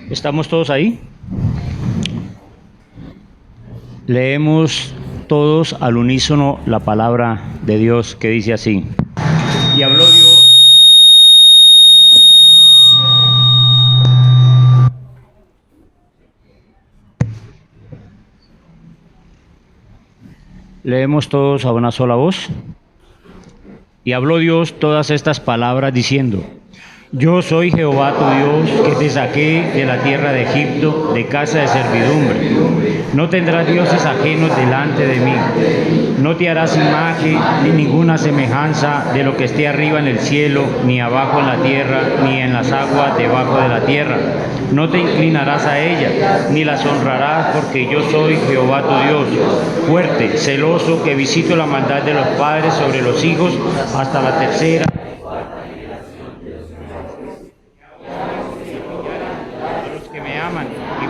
¿Estamos todos ahí? Leemos todos al unísono la palabra de Dios que dice así. Y habló Dios. Leemos todos a una sola voz. Y habló Dios todas estas palabras diciendo: Yo soy Jehová tu Dios, que te saqué de la tierra de Egipto, de casa de servidumbre. No tendrás dioses ajenos delante de mí. No te harás imagen ni ninguna semejanza de lo que esté arriba en el cielo, ni abajo en la tierra, ni en las aguas debajo de la tierra. No te inclinarás a ellas, ni las honrarás, porque yo soy Jehová tu Dios, fuerte, celoso, que visito la maldad de los padres sobre los hijos hasta la tercera.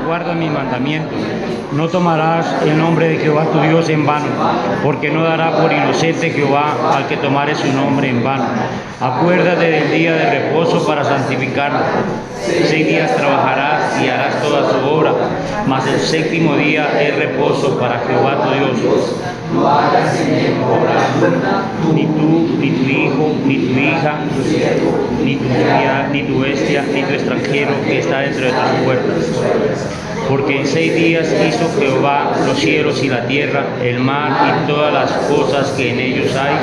Guarda mis mandamientos. No tomarás el nombre de Jehová tu Dios en vano, porque no dará por inocente Jehová al que tomare su nombre en vano. Acuérdate del día de reposo para santificarlo. 6 días trabajarás y harás toda su obra, mas el séptimo día es reposo para Jehová tu Dios. No hagas en él obra alguna, ni tú, ni tu hijo, ni tu hija, ni tu criada, ni tu bestia, ni tu extranjero que está dentro de tus puertas. Porque en 6 días hizo Jehová los cielos y la tierra, el mar y todas las cosas que en ellos hay,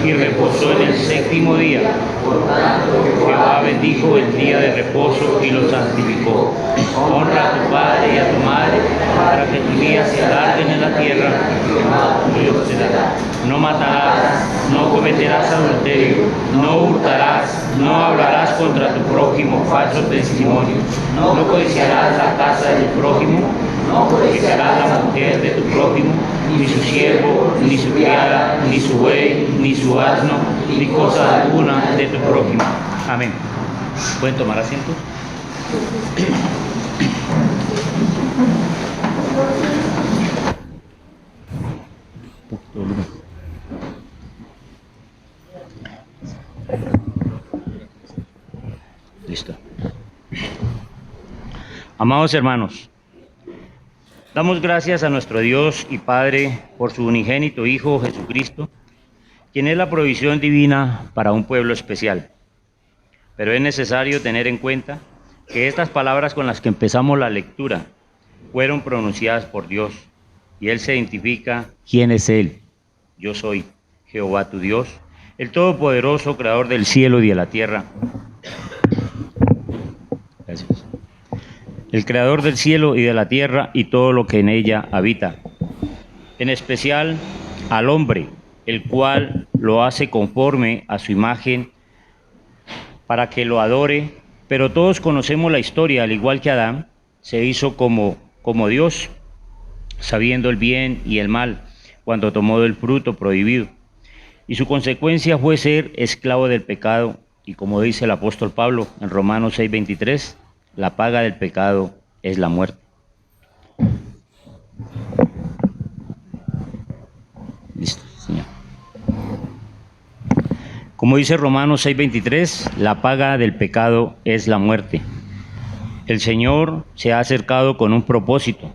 y reposó en el séptimo día. Jehová bendijo el día de reposo y lo santificó. Honra a tu padre y a tu madre, para que tus días se alarguen en la tierra que Jehová tu Dios te dará. No matarás, no cometerás adulterio, no hurtarás, no hablarás contra tu prójimo falso testimonio, no codiciarás la casa de tu prójimo, no codiciarás la mujer de tu prójimo, ni su siervo, ni su criada, ni su buey, ni su asno, ni cosa alguna de tu prójimo. Amén. ¿Pueden tomar asiento? Listo. Amados hermanos, damos gracias a nuestro Dios y Padre por su unigénito Hijo Jesucristo, quien es la provisión divina para un pueblo especial. Pero es necesario tener en cuenta que estas palabras con las que empezamos la lectura fueron pronunciadas por Dios, y Él se identifica quién es Él. Yo soy Jehová tu Dios, el Todopoderoso, Creador del cielo y de la tierra. Gracias. El Creador del cielo y de la tierra y todo lo que en ella habita. En especial al hombre, el cual lo hace conforme a su imagen para que lo adore. Pero todos conocemos la historia, al igual que Adán, se hizo como Dios, sabiendo el bien y el mal, cuando tomó del fruto prohibido. Y su consecuencia fue ser esclavo del pecado. Y como dice el apóstol Pablo en Romanos 6:23, la paga del pecado es la muerte. Listo, señor. Como dice Romanos 6:23, la paga del pecado es la muerte. El Señor se ha acercado con un propósito,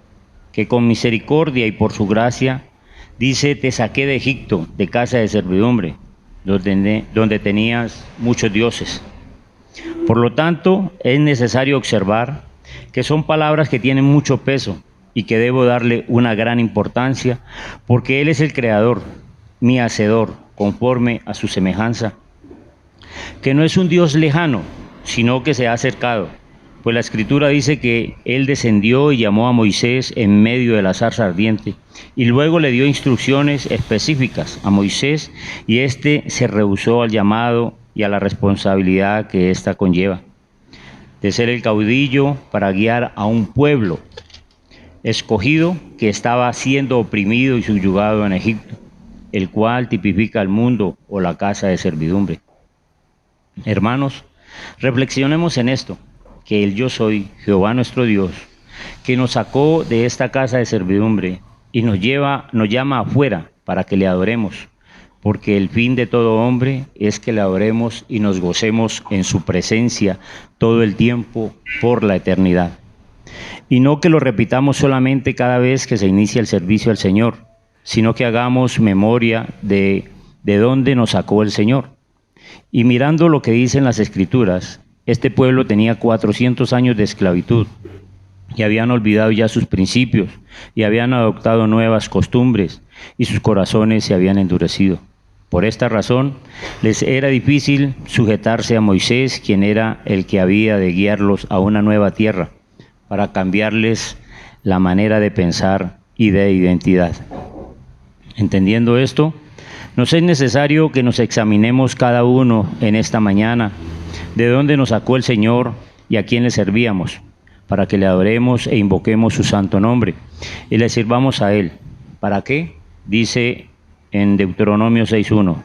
que con misericordia y por su gracia, dice: te saqué de Egipto, de casa de servidumbre, donde tenías muchos dioses. Por lo tanto, es necesario observar que son palabras que tienen mucho peso y que debo darle una gran importancia, porque Él es el Creador, mi Hacedor, conforme a su semejanza, que no es un Dios lejano, sino que se ha acercado. Pues la Escritura dice que Él descendió y llamó a Moisés en medio de la zarza ardiente, y luego le dio instrucciones específicas a Moisés, y éste se rehusó al llamado y a la responsabilidad que ésta conlleva, de ser el caudillo para guiar a un pueblo escogido que estaba siendo oprimido y subyugado en Egipto, el cual tipifica el mundo o la casa de servidumbre. Hermanos, reflexionemos en esto, que el Yo Soy, Jehová nuestro Dios, que nos sacó de esta casa de servidumbre y nos llama afuera para que le adoremos, porque el fin de todo hombre es que le adoremos y nos gocemos en su presencia todo el tiempo por la eternidad. Y no que lo repitamos solamente cada vez que se inicia el servicio al Señor, sino que hagamos memoria de dónde nos sacó el Señor. Y mirando lo que dicen las Escrituras, este pueblo tenía 400 años de esclavitud y habían olvidado ya sus principios y habían adoptado nuevas costumbres y sus corazones se habían endurecido. Por esta razón, les era difícil sujetarse a Moisés, quien era el que había de guiarlos a una nueva tierra, para cambiarles la manera de pensar y de identidad. Entendiendo esto, nos es necesario que nos examinemos cada uno en esta mañana, de dónde nos sacó el Señor y a quién le servíamos, para que le adoremos e invoquemos su santo nombre y le sirvamos a Él. ¿Para qué? Dice en Deuteronomio 6:1.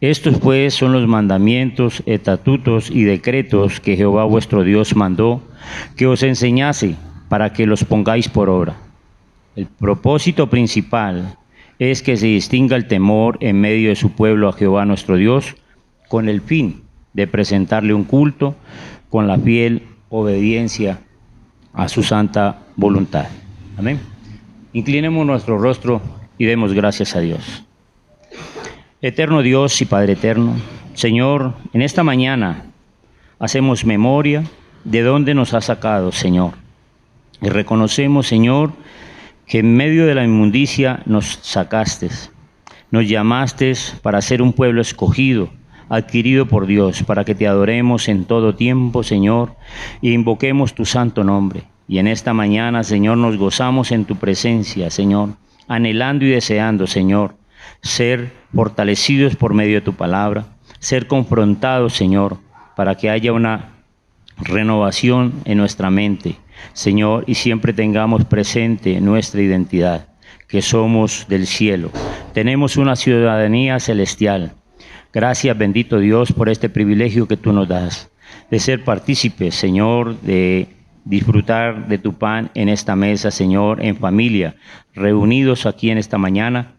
Estos pues son los mandamientos, estatutos y decretos que Jehová vuestro Dios mandó que os enseñase para que los pongáis por obra. El propósito principal es que se distinga el temor en medio de su pueblo a Jehová nuestro Dios, con el fin de presentarle un culto con la fiel obediencia a su santa voluntad. Amén. Inclinemos nuestro rostro y demos gracias a Dios. Eterno Dios y Padre eterno, Señor, en esta mañana hacemos memoria de dónde nos has sacado, Señor. Y reconocemos, Señor, que en medio de la inmundicia nos sacaste, nos llamaste para ser un pueblo escogido, adquirido por Dios, para que te adoremos en todo tiempo, Señor, e invoquemos tu santo nombre. Y en esta mañana, Señor, nos gozamos en tu presencia, Señor, anhelando y deseando, Señor, ser fortalecidos por medio de tu palabra, ser confrontados, Señor, para que haya una renovación en nuestra mente, Señor, y siempre tengamos presente nuestra identidad, que somos del cielo, tenemos una ciudadanía celestial. Gracias, bendito Dios, por este privilegio que tú nos das, de ser partícipes, Señor, de disfrutar de tu pan en esta mesa, Señor, en familia, reunidos aquí en esta mañana,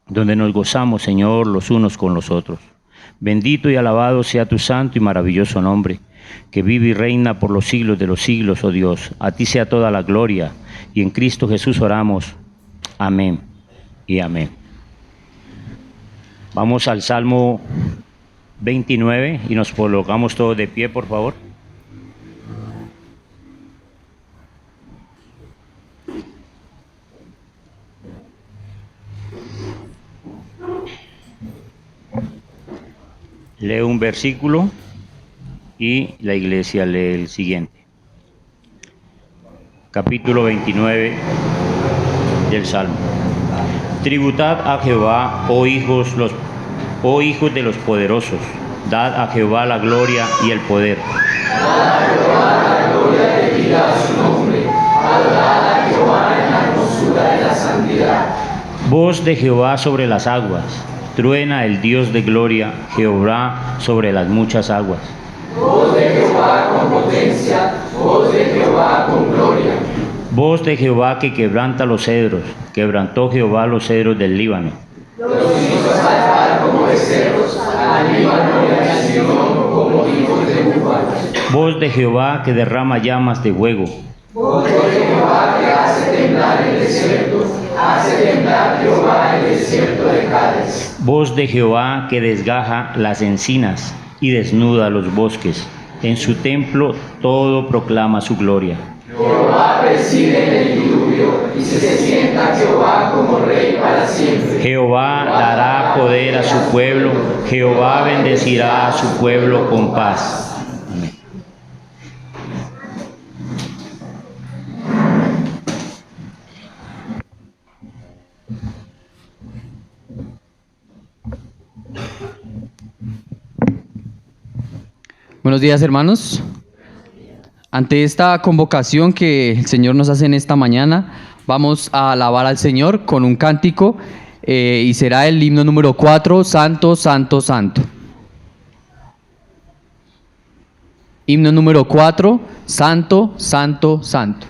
donde nos gozamos, Señor, los unos con los otros. Bendito y alabado sea tu santo y maravilloso nombre, que vive y reina por los siglos de los siglos, oh Dios. A ti sea toda la gloria, y en Cristo Jesús oramos. Amén y amén. Vamos al Salmo 29 y nos colocamos todos de pie, por favor. Leo un versículo y la iglesia lee el siguiente. Capítulo 29 del Salmo. Tributad a Jehová, oh hijos de los poderosos, dad a Jehová la gloria y el poder. Dad a Jehová la gloria y diga su nombre, adorad a Jehová en la hermosura de la santidad. Voz de Jehová sobre las aguas, truena el Dios de gloria, Jehová sobre las muchas aguas. Voz de Jehová con potencia, voz de Jehová con gloria. Voz de Jehová que quebranta los cedros, quebrantó Jehová los cedros del Líbano. Los hizo saltar como becerros, al Líbano y al Sion como hijos de búfalos. Voz de Jehová que derrama llamas de fuego. Voz de Jehová que hace temblar el desierto, hace temblar Jehová el desierto de Cádiz. Voz de Jehová que desgaja las encinas y desnuda los bosques. En su templo todo proclama su gloria. Jehová preside en el diluvio y se sienta Jehová como rey para siempre. Jehová dará poder a su pueblo, Jehová bendecirá a su pueblo con paz. Amén. Buenos días, hermanos. Ante esta convocación que el Señor nos hace en esta mañana, vamos a alabar al Señor con un cántico y será el himno número 4, Santo, Santo, Santo. Himno número 4, Santo, Santo, Santo.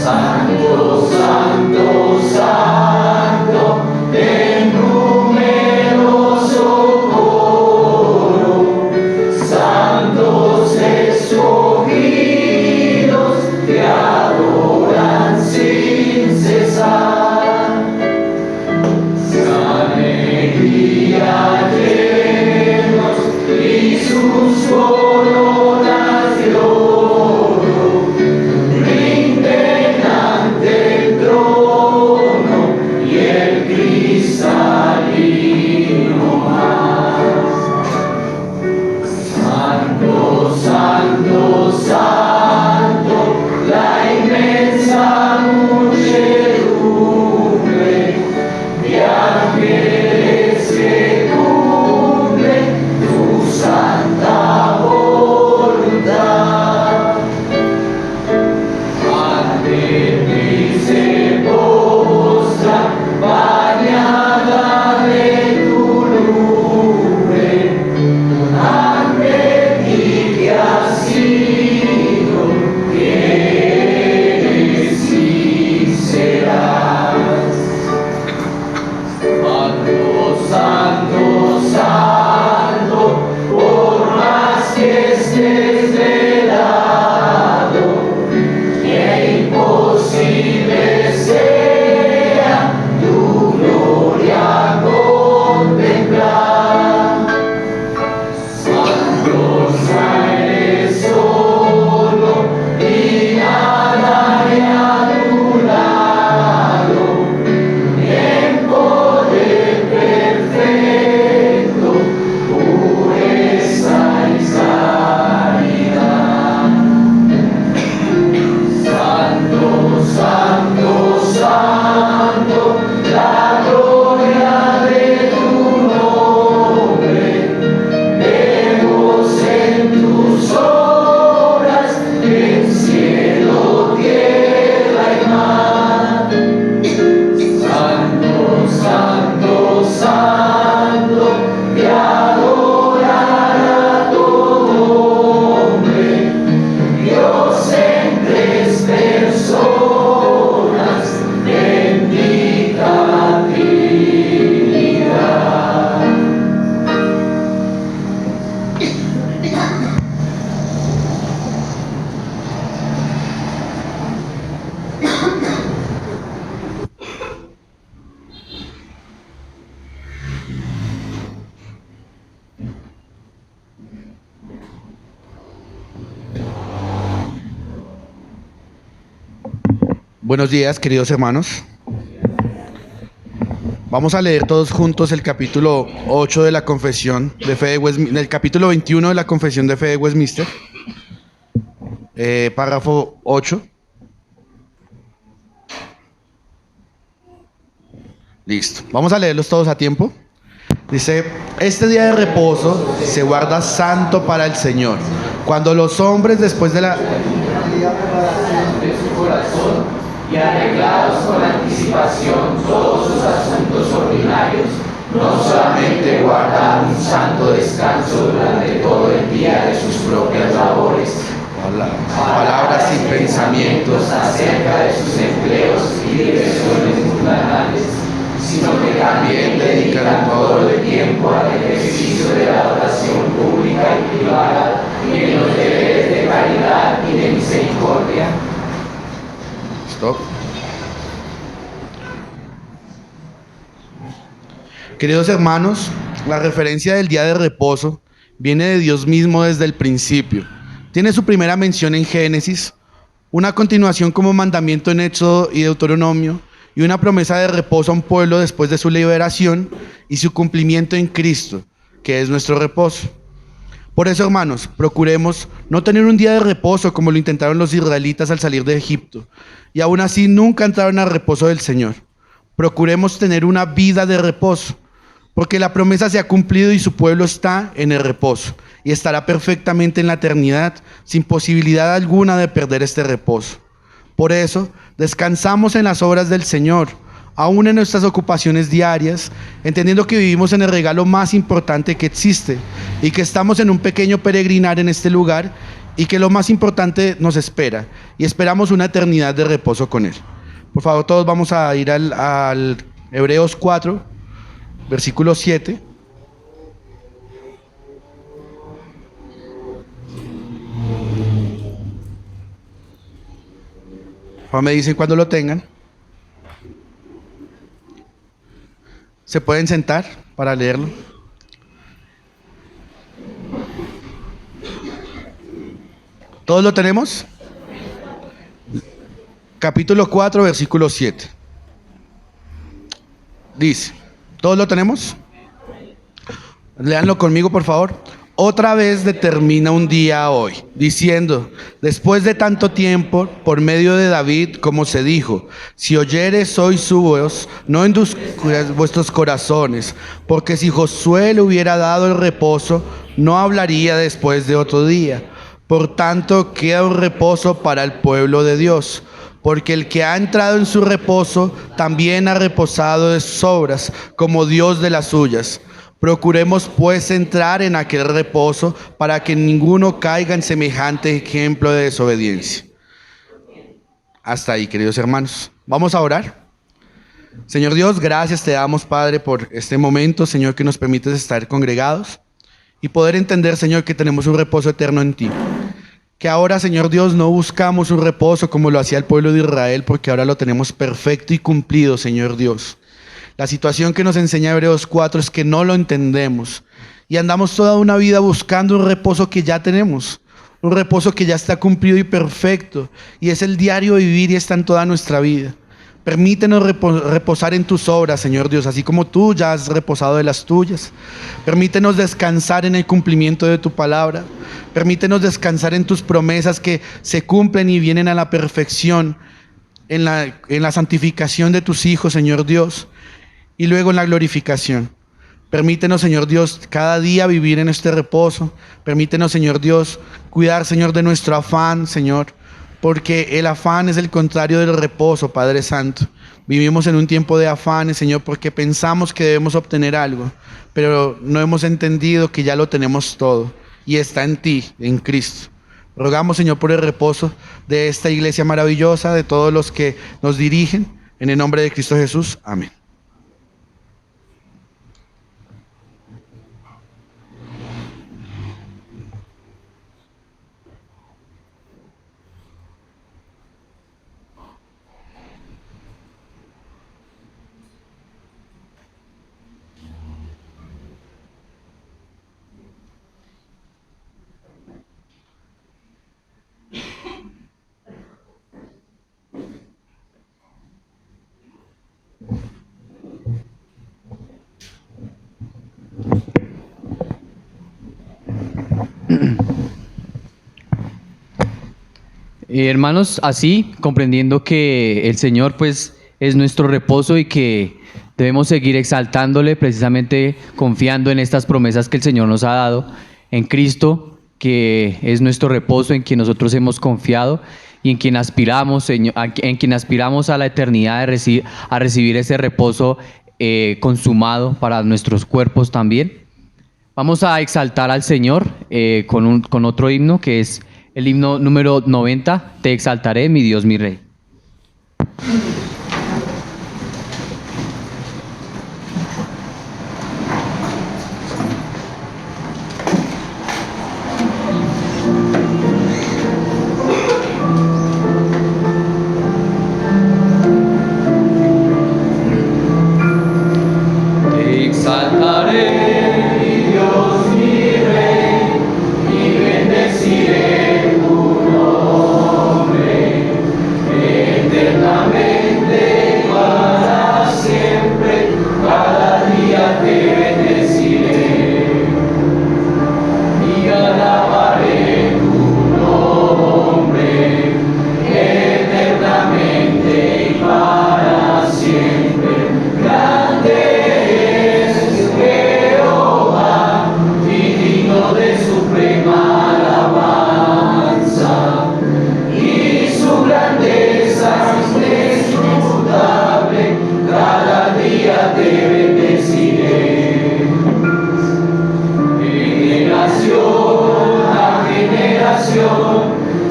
Santo, Santo, Santo, en numeroso coro, santos escogidos te adoran sin cesar. Alegría llenos y sus coronas de oro rinden ante el trono y el cristalino mar. Santo, Santo, Santo, la inmensa muchedumbre de ángeles que cumplen tu santa voluntad. Ante ti se postra, bañada de tu lumbre, ante ti que has sido, que eres y serás. Santo, Santo, Santo, por más que estés velado, que imposible sea tu gloria contemplar. Santo, eres solo y nada hay a tu lado. En poder perfecto, pureza y sanidad. Santo, Santo, Santo, la gloria de tu nombre, vemos en tus obras, en cielo, tierra y mar. Santo, Santo, Santo, te adorará todo hombre, Dios en tres personas, bendita Trinidad. Buenos días, queridos hermanos. Vamos a leer todos juntos el capítulo 8 de la Confesión de Fe de Westminster, el capítulo 21 de la Confesión de Fe de Westminster, párrafo 8. Listo. Vamos a leerlos todos a tiempo. Dice: este día de reposo se guarda santo para el Señor, cuando los hombres después de la De su corazón y arreglados con anticipación todos sus asuntos ordinarios, no solamente guardan un santo descanso durante todo el día de sus propias labores, palabras y pensamientos acerca de sus empleos y diversiones mundanales, sino que también dedican todo el tiempo al ejercicio de la oración pública y privada y en los deberes de caridad y de misericordia. Stop. Queridos hermanos, la referencia del día de reposo viene de Dios mismo desde el principio. Tiene su primera mención en Génesis, una continuación como mandamiento en Éxodo y Deuteronomio, y una promesa de reposo a un pueblo después de su liberación y su cumplimiento en Cristo, que es nuestro reposo. Por eso, hermanos, procuremos no tener un día de reposo como lo intentaron los israelitas al salir de Egipto, y aún así nunca entraron al reposo del Señor. Procuremos tener una vida de reposo, porque la promesa se ha cumplido y su pueblo está en el reposo, y estará perfectamente en la eternidad, sin posibilidad alguna de perder este reposo. Por eso, descansamos en las obras del Señor, aún en nuestras ocupaciones diarias, entendiendo que vivimos en el regalo más importante que existe y que estamos en un pequeño peregrinar en este lugar y que lo más importante nos espera, y esperamos una eternidad de reposo con Él. Por favor, todos vamos a ir al Hebreos 4, versículo 7. Por favor, me dicen cuando lo tengan. ¿Se pueden sentar para leerlo? ¿Todos lo tenemos? Capítulo 4, versículo 7. Dice, ¿todos lo tenemos? Léanlo conmigo, por favor. Otra vez determina un día hoy, diciendo, después de tanto tiempo, por medio de David, como se dijo, si oyeres hoy su voz, no endurezcáis vuestros corazones, porque si Josué le hubiera dado el reposo, no hablaría después de otro día. Por tanto, queda un reposo para el pueblo de Dios, porque el que ha entrado en su reposo, también ha reposado de sus obras, como Dios de las suyas. Procuremos pues entrar en aquel reposo para que ninguno caiga en semejante ejemplo de desobediencia. Hasta ahí, queridos hermanos. Vamos a orar. Señor Dios, gracias te damos, Padre, por este momento, Señor, que nos permites estar congregados y poder entender, Señor, que tenemos un reposo eterno en ti. Que ahora, Señor Dios, no buscamos un reposo como lo hacía el pueblo de Israel, porque ahora lo tenemos perfecto y cumplido, Señor Dios. La situación que nos enseña Hebreos 4 es que no lo entendemos y andamos toda una vida buscando un reposo que ya tenemos, un reposo que ya está cumplido y perfecto, y es el diario vivir y está en toda nuestra vida. Permítenos reposar en tus obras, Señor Dios, así como tú ya has reposado de las tuyas. Permítenos descansar en el cumplimiento de tu palabra. Permítenos descansar en tus promesas que se cumplen y vienen a la perfección en la santificación de tus hijos, Señor Dios. Y luego en la glorificación. Permítenos, Señor Dios, cada día vivir en este reposo. Permítenos, Señor Dios, cuidar, Señor, de nuestro afán, Señor, porque el afán es el contrario del reposo, Padre Santo. Vivimos en un tiempo de afanes, Señor, porque pensamos que debemos obtener algo, pero no hemos entendido que ya lo tenemos todo y está en ti, en Cristo. Rogamos, Señor, por el reposo de esta iglesia maravillosa, de todos los que nos dirigen, en el nombre de Cristo Jesús. Amén. Hermanos, así comprendiendo que el Señor pues es nuestro reposo y que debemos seguir exaltándole, precisamente confiando en estas promesas que el Señor nos ha dado en Cristo, que es nuestro reposo, en quien nosotros hemos confiado y en quien aspiramos, Señor, en quien aspiramos a la eternidad a recibir ese reposo consumado para nuestros cuerpos también. Vamos a exaltar al Señor con otro himno que es el himno número 90, Te exaltaré, mi Dios, mi Rey. Te exaltaré. Eternamente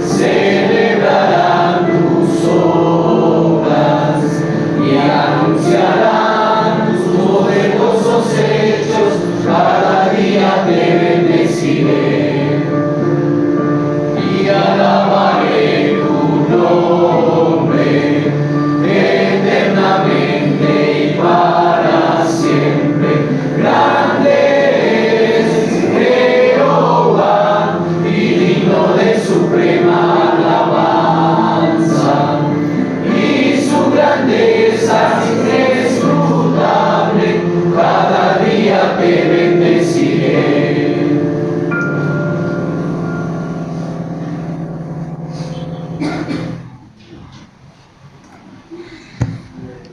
celebrarán tus obras y anunciarán tus poderosos hechos, cada día te bendeciré y alabaré tu nombre eternamente y para siempre. Grande es Jehová y digno de suprema alabanza, y su grandeza es inescrutable, cada día te bendeciré.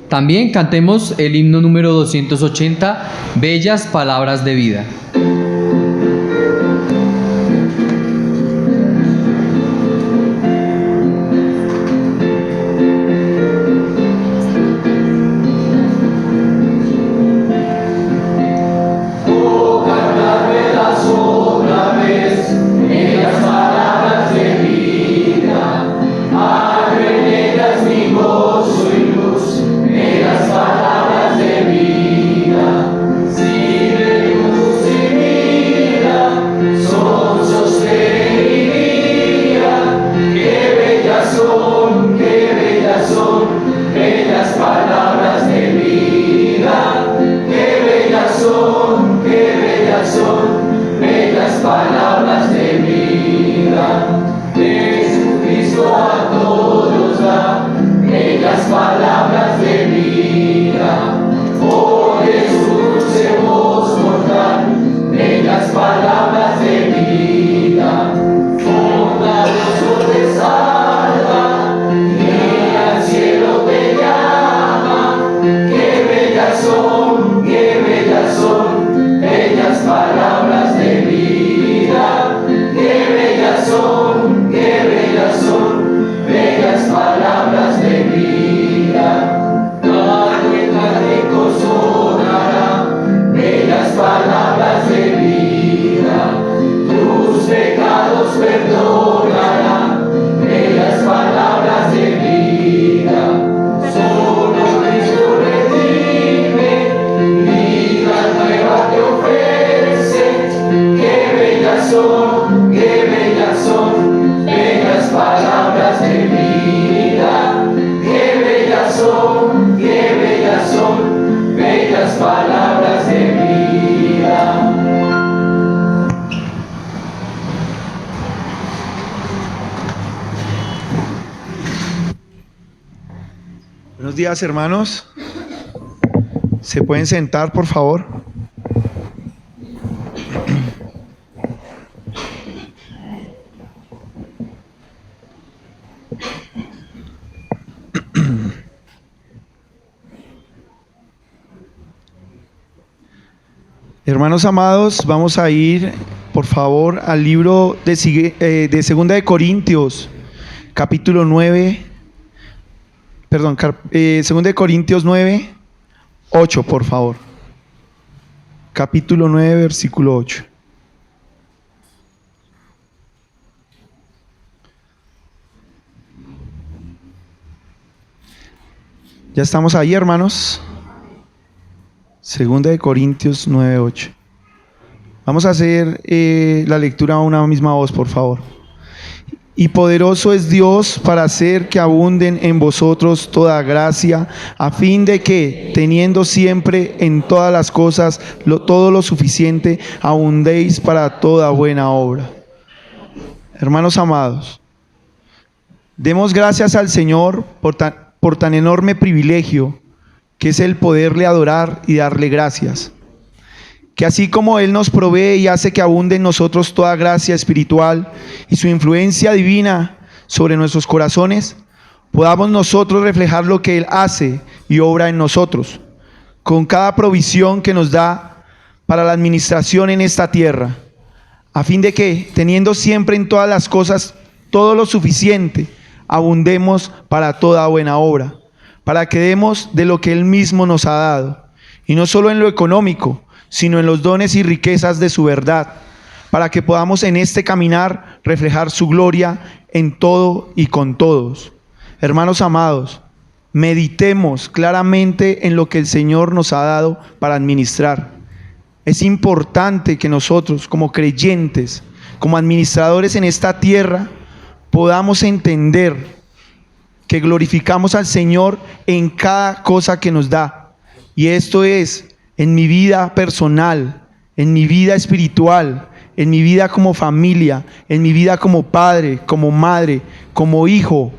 También cantemos el himno número 280, Bellas Palabras de Vida. Oh, cantármelas otra vez, bellas palabras de vida, abre en ellas mi gozo y luz, bellas palabras de vida, si de luz y vida son sostén y guía, qué bellas son, bellas palabras de vida, qué bellas son, bellas palabras de vida. Jesucristo a todos da bellas palabras de vida. Oh Jesús, dulce voz mortal, bellas palabras de vida. Bondadoso te salva y al cielo te llama. Qué bellas son, bellas palabras de vida. Qué bellas son, bellas palabras de vida. Carne, carne sonará, bellas palabras de vida. Tus pecados perdonará, bellas palabras de vida. Solo Cristo redime, vida nueva te ofrece. Qué bellas son, bellas palabras de vida. Qué bellas son, bellas palabras de vida. Buenos días, hermanos. ¿Se pueden sentar, por favor? Hermanos amados, vamos a ir, por favor, al libro de Segunda de Corintios, capítulo 9. Segunda de Corintios 9, 8, por favor. Capítulo 9, versículo 8. Ya estamos ahí, hermanos. Segunda de Corintios 9, 8. Vamos a hacer la lectura a una misma voz, por favor. Y poderoso es Dios para hacer que abunden en vosotros toda gracia, a fin de que, teniendo siempre en todas las cosas todo lo suficiente, abundéis para toda buena obra. Hermanos amados, demos gracias al Señor por tan enorme privilegio que es el poderle adorar y darle gracias. Que así como Él nos provee y hace que abunde en nosotros toda gracia espiritual y su influencia divina sobre nuestros corazones, podamos nosotros reflejar lo que Él hace y obra en nosotros, con cada provisión que nos da para la administración en esta tierra, a fin de que, teniendo siempre en todas las cosas todo lo suficiente, abundemos para toda buena obra, para que demos de lo que Él mismo nos ha dado, y no solo en lo económico, sino en los dones y riquezas de su verdad, para que podamos en este caminar reflejar su gloria en todo y con todos. Hermanos amados, meditemos claramente en lo que el Señor nos ha dado para administrar. Es importante que nosotros, como creyentes, como administradores en esta tierra, podamos entender que glorificamos al Señor en cada cosa que nos da. Y esto es en mi vida personal, en mi vida espiritual, en mi vida como familia, en mi vida como padre, como madre, como hijo,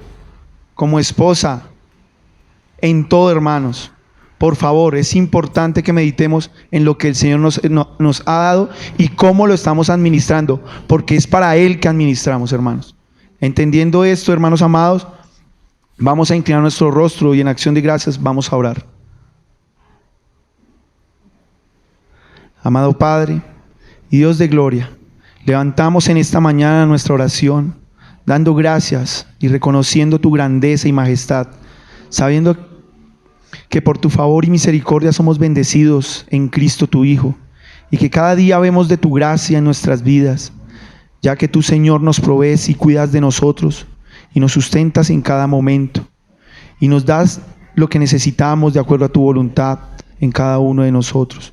como esposa, en todo, hermanos. Por favor, es importante que meditemos en lo que el Señor nos ha dado y cómo lo estamos administrando, porque es para Él que administramos, hermanos. Entendiendo esto, hermanos amados, vamos a inclinar nuestro rostro y en acción de gracias vamos a orar. Amado Padre y Dios de gloria, levantamos en esta mañana nuestra oración, dando gracias y reconociendo tu grandeza y majestad, sabiendo que por tu favor y misericordia somos bendecidos en Cristo tu Hijo, y que cada día vemos de tu gracia en nuestras vidas, ya que tú, Señor, nos provees y cuidas de nosotros, y nos sustentas en cada momento, y nos das lo que necesitamos de acuerdo a tu voluntad en cada uno de nosotros.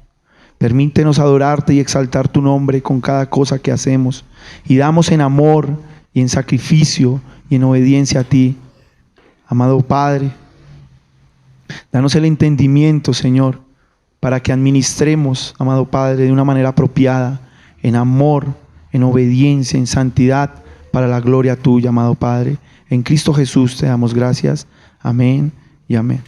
Permítenos adorarte y exaltar tu nombre con cada cosa que hacemos, y damos en amor y en sacrificio y en obediencia a ti. Amado Padre, danos el entendimiento, Señor, para que administremos, amado Padre, de una manera apropiada, en amor, en obediencia, en santidad, para la gloria tuya, amado Padre. En Cristo Jesús te damos gracias. Amén y amén.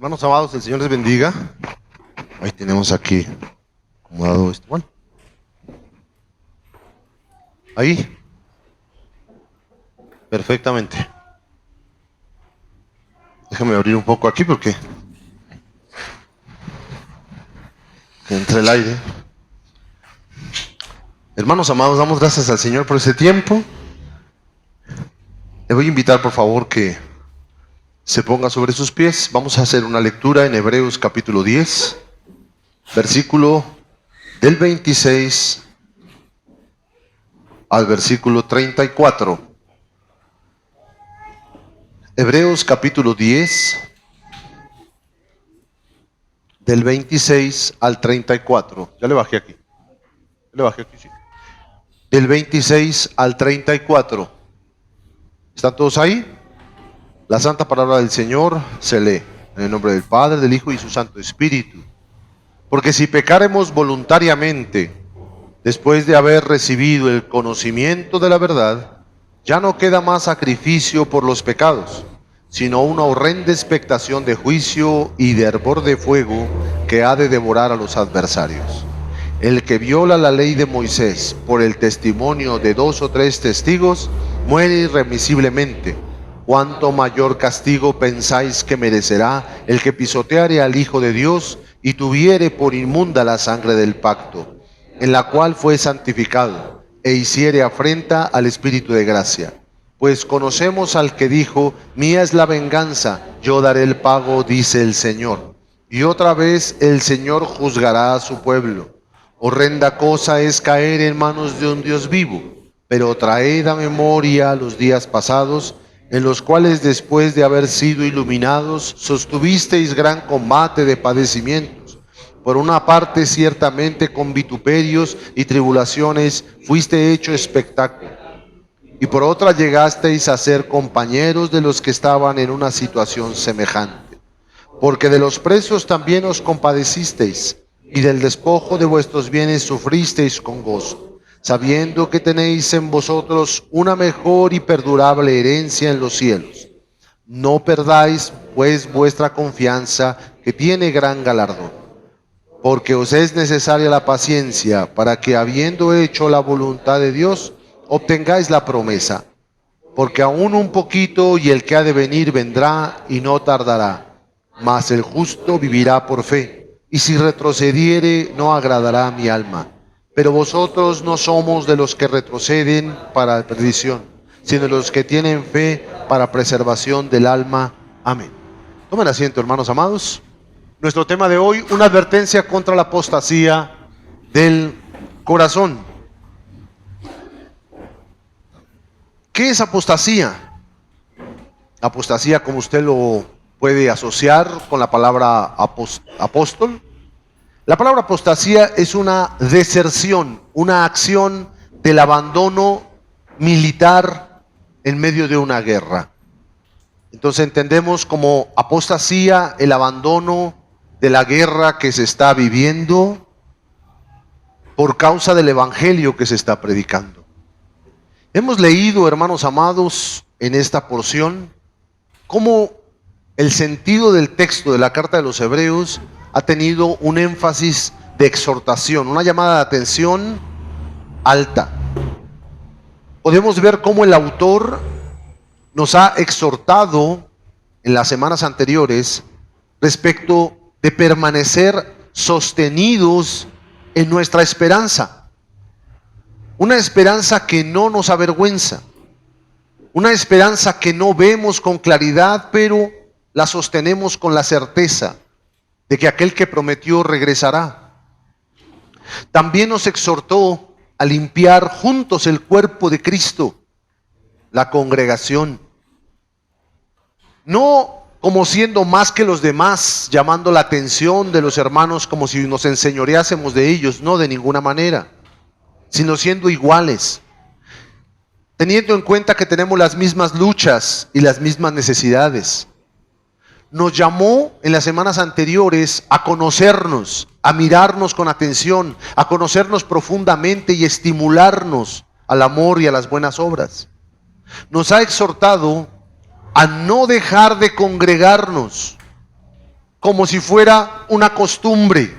Hermanos amados, el Señor les bendiga. Ahí tenemos aquí acomodado esto. Bueno, ahí. Perfectamente. Déjame abrir un poco aquí porque entre el aire. Hermanos amados, damos gracias al Señor por este tiempo. Le voy a invitar por favor que se ponga sobre sus pies. Vamos a hacer una lectura en Hebreos capítulo 10, versículo del 26 al versículo 34. Hebreos capítulo 10, del 26 al 34. Ya le bajé aquí. Sí. Del 26 al 34. ¿Están todos ahí? La santa palabra del Señor se lee en el nombre del Padre, del Hijo y su Santo Espíritu. Porque si pecaremos voluntariamente, después de haber recibido el conocimiento de la verdad, ya no queda más sacrificio por los pecados, sino una horrenda expectación de juicio y de hervor de fuego que ha de devorar a los adversarios. El que viola la ley de Moisés por el testimonio de 2 o 3 testigos, muere irremisiblemente. ¿Cuánto mayor castigo pensáis que merecerá el que pisoteare al Hijo de Dios y tuviere por inmunda la sangre del pacto, en la cual fue santificado, e hiciere afrenta al Espíritu de gracia? Pues conocemos al que dijo: mía es la venganza, yo daré el pago, dice el Señor. Y otra vez el Señor juzgará a su pueblo. Horrenda cosa es caer en manos de un Dios vivo, pero traed a memoria los días pasados, en los cuales después de haber sido iluminados, sostuvisteis gran combate de padecimientos. Por una parte, ciertamente con vituperios y tribulaciones fuiste hecho espectáculo, y por otra llegasteis a ser compañeros de los que estaban en una situación semejante. Porque de los presos también os compadecisteis, y del despojo de vuestros bienes sufristeis con gozo, sabiendo que tenéis en vosotros una mejor y perdurable herencia en los cielos. No perdáis, pues, vuestra confianza, que tiene gran galardón. Porque os es necesaria la paciencia, para que, habiendo hecho la voluntad de Dios, obtengáis la promesa. Porque aún un poquito, y el que ha de venir vendrá, y no tardará. Mas el justo vivirá por fe, y si retrocediere, no agradará a mi alma. Pero vosotros no somos de los que retroceden para perdición, sino de los que tienen fe para preservación del alma. Amén. Tomen asiento, hermanos amados. Nuestro tema de hoy, una advertencia contra la apostasía del corazón. ¿Qué es apostasía? Apostasía, como usted lo puede asociar con la palabra apóstol. La palabra apostasía es una deserción, una acción del abandono militar en medio de una guerra. Entonces entendemos como apostasía el abandono de la guerra que se está viviendo por causa del evangelio que se está predicando. Hemos leído, hermanos amados, en esta porción, cómo el sentido del texto de la carta de los Hebreos ha tenido un énfasis de exhortación, una llamada de atención alta. Podemos ver cómo el autor nos ha exhortado en las semanas anteriores respecto de permanecer sostenidos en nuestra esperanza. Una esperanza que no nos avergüenza. Una esperanza que no vemos con claridad, pero la sostenemos con la certeza de que aquel que prometió regresará. También nos exhortó a limpiar juntos el cuerpo de Cristo, la congregación. No como siendo más que los demás, llamando la atención de los hermanos como si nos enseñoreásemos de ellos, no, de ninguna manera, sino siendo iguales, teniendo en cuenta que tenemos las mismas luchas y las mismas necesidades. Nos llamó en las semanas anteriores a conocernos, a mirarnos con atención, a conocernos profundamente y estimularnos al amor y a las buenas obras. Nos ha exhortado a no dejar de congregarnos como si fuera una costumbre,